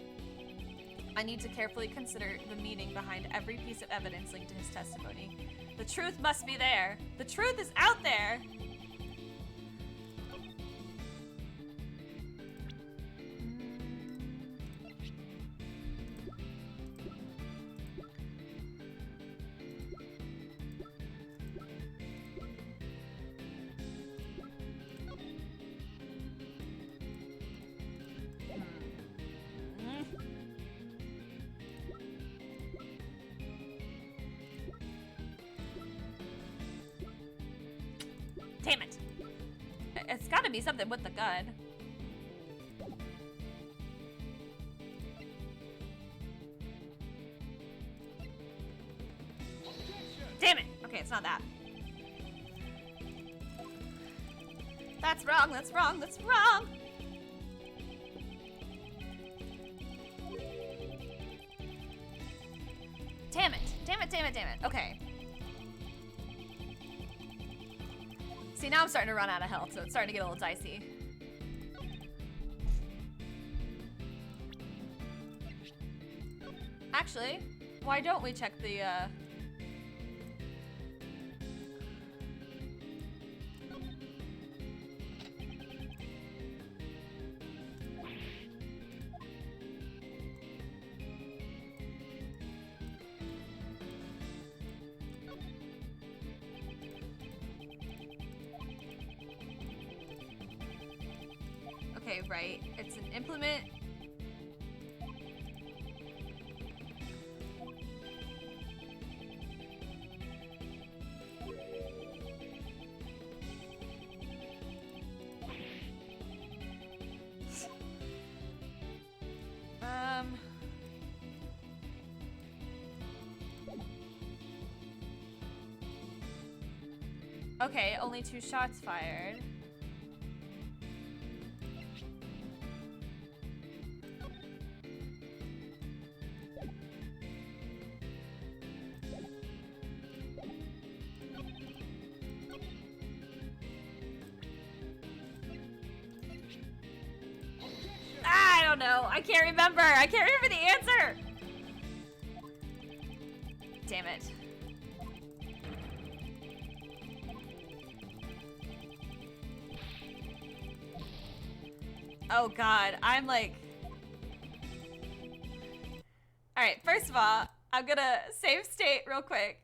I need to carefully consider the meaning behind every piece of evidence linked to his testimony. The truth must be there. The truth is out there. Damn it. It's gotta be something with the gun. Damn it. Okay, it's not that. That's wrong, that's wrong, that's wrong. Damn it. Damn it, damn it, damn it. Okay. See, now I'm starting to run out of health, so it's starting to get a little dicey. Actually, why don't we check the, Okay, right. It's an implement. Okay, only 2 shots fired. I don't know. I can't remember. I can't remember the answer. Damn it. Oh God, I'm like... Alright, first of all, I'm gonna save state real quick.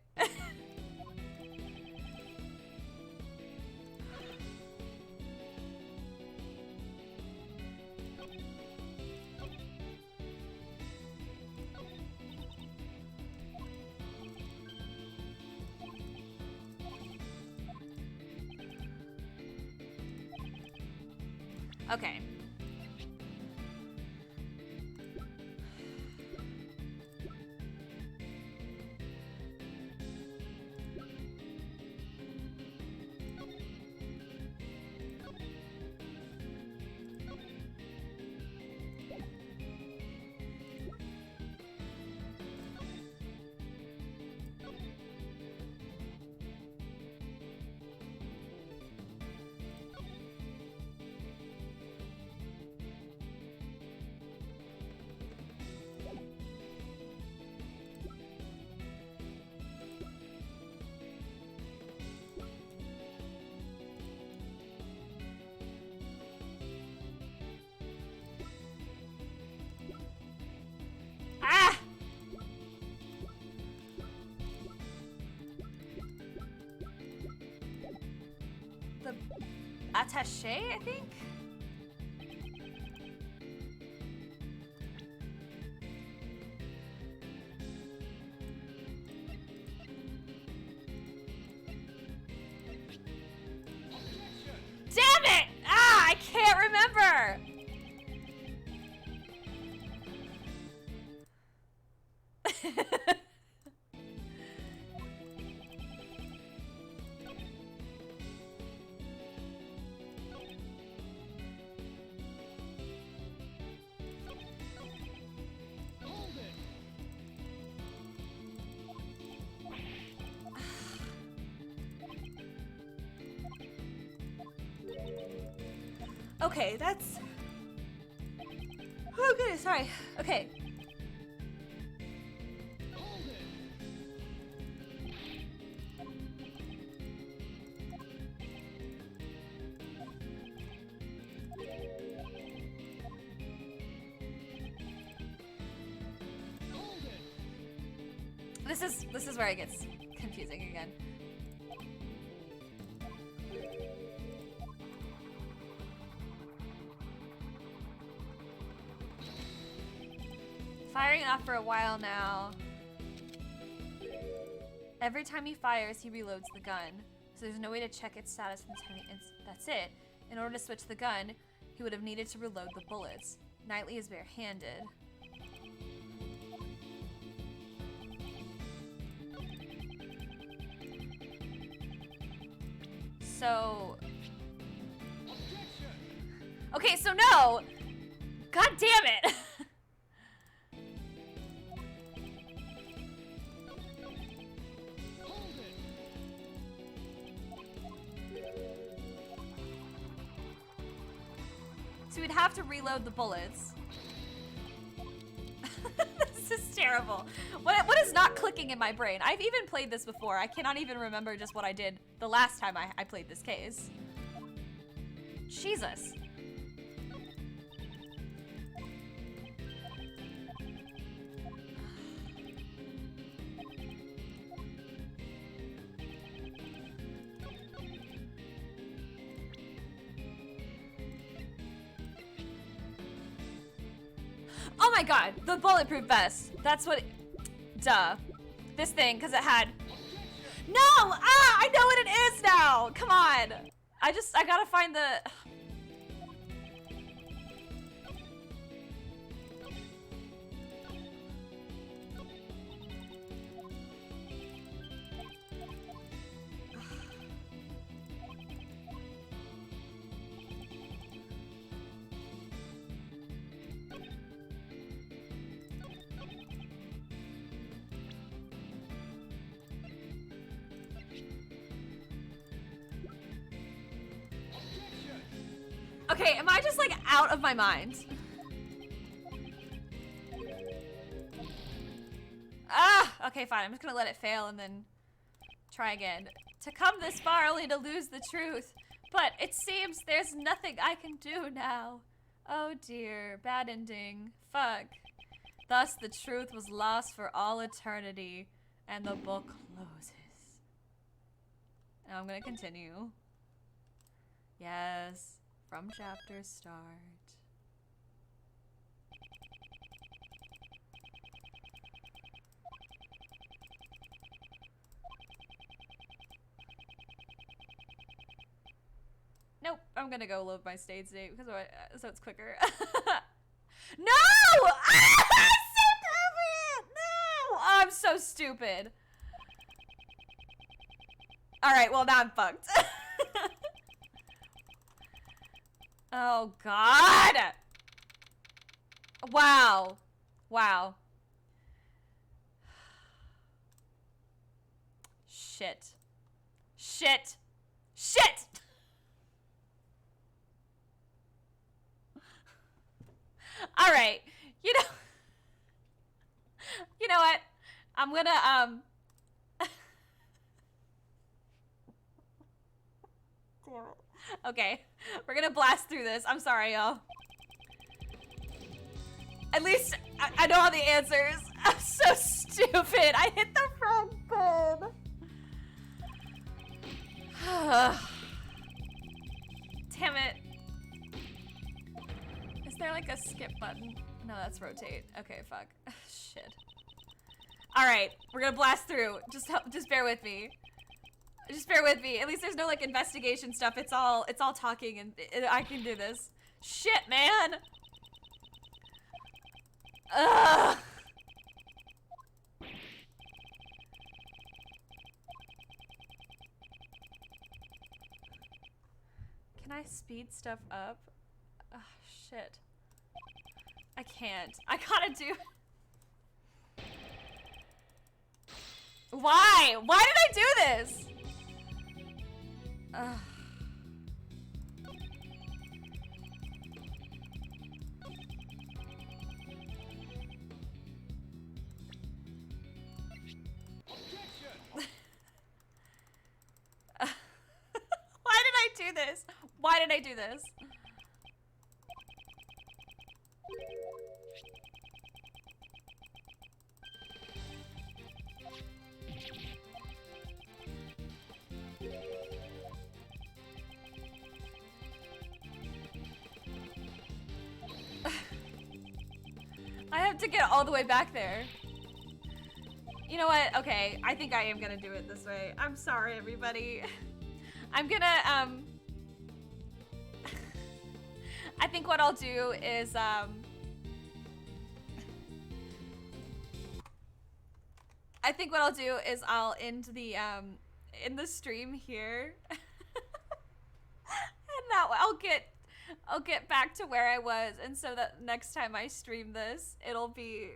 Okay. Ah! The attaché, I think? Damn it! Ah, I can't remember! Okay, that's... Oh goodness, sorry. Okay. This is where it gets confusing again. Firing off for a while now. Every time he fires, he reloads the gun. So there's no way to check its status from the time that's it. In order to switch the gun, he would have needed to reload the bullets. Knightley is bare-handed. So... Okay, so no! God damn it! So we'd have to reload the bullets. This is terrible. What is not clicking in my brain? I've even played this before. I cannot even remember just what I did the last time I played this case. Jesus. Oh my god, the bulletproof vest. That's what, duh. This thing, because it had, no! Ah, I know what it is now! Come on. I gotta find the, Okay, am I just like out of my mind? Ah, okay, fine. I'm just gonna let it fail and then try again. To come this far only to lose the truth. But it seems there's nothing I can do now. Oh dear, bad ending. Fuck. Thus the truth was lost for all eternity, and the book closes. Now I'm gonna continue. Yes, from chapter start. Nope, I'm gonna go load my stage date because so it's quicker. No! I'm so stupid! No! Oh, I'm so stupid. Alright, well now I'm fucked. Oh god! Wow. Wow. Shit. Shit. Shit! Alright. You know what? I'm gonna, Damn it. Okay. We're gonna blast through this. I'm sorry, y'all. At least I know all the answers. I'm so stupid. I hit the front button. Damn it. Is there like a skip button? No, that's rotate. Okay, fuck. Shit. Alright, we're gonna blast through. Just bear with me. Just bear with me. At least there's no like investigation stuff. It's all talking and I can do this. Shit, man. Ugh. Can I speed stuff up? Oh, shit. I can't. I gotta do... Why? Why did I do this? Ugh. Why did I do this? Why did I do this? I have to get all the way back there. You know what? Okay, I think I am gonna do it this way. I'm sorry, everybody. I'm gonna, I think what I'll do is, I'll end the stream here. And that way I'll get back to where I was, and so that next time I stream this, it'll be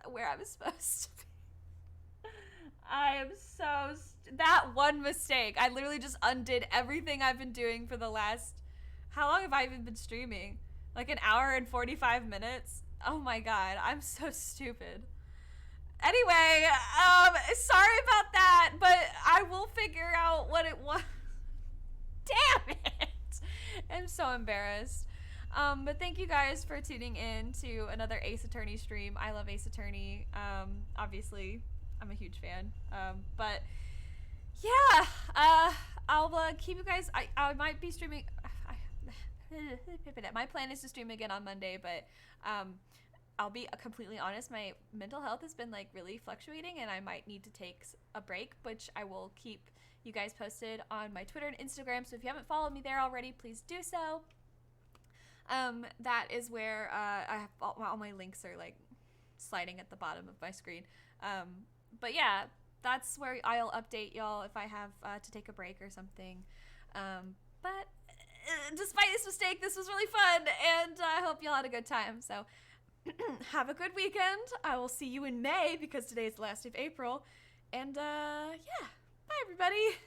where I was supposed to be. I am so that one mistake. I literally just undid everything I've been doing for the last, how long have I even been streaming? Like an hour and 45 minutes? Oh my god, I'm so stupid. Anyway, sorry about that, but I will figure out what it was. Damn it! I'm so embarrassed. But thank you guys for tuning in to another Ace Attorney stream. I love Ace Attorney. Obviously, I'm a huge fan. But yeah, I'll keep you guys. I might be streaming. My plan is to stream again on Monday, but I'll be completely honest. My mental health has been like really fluctuating, and I might need to take a break, which I will keep you guys posted on my Twitter and Instagram. So if you haven't followed me there already, please do so. That is where I have all my links are like sliding at the bottom of my screen. But yeah, that's where I'll update y'all if I have to take a break or something. But despite this mistake, this was really fun, and I hope y'all had a good time. So have a good weekend. I will see you in May because today is the last day of April. And yeah, bye everybody.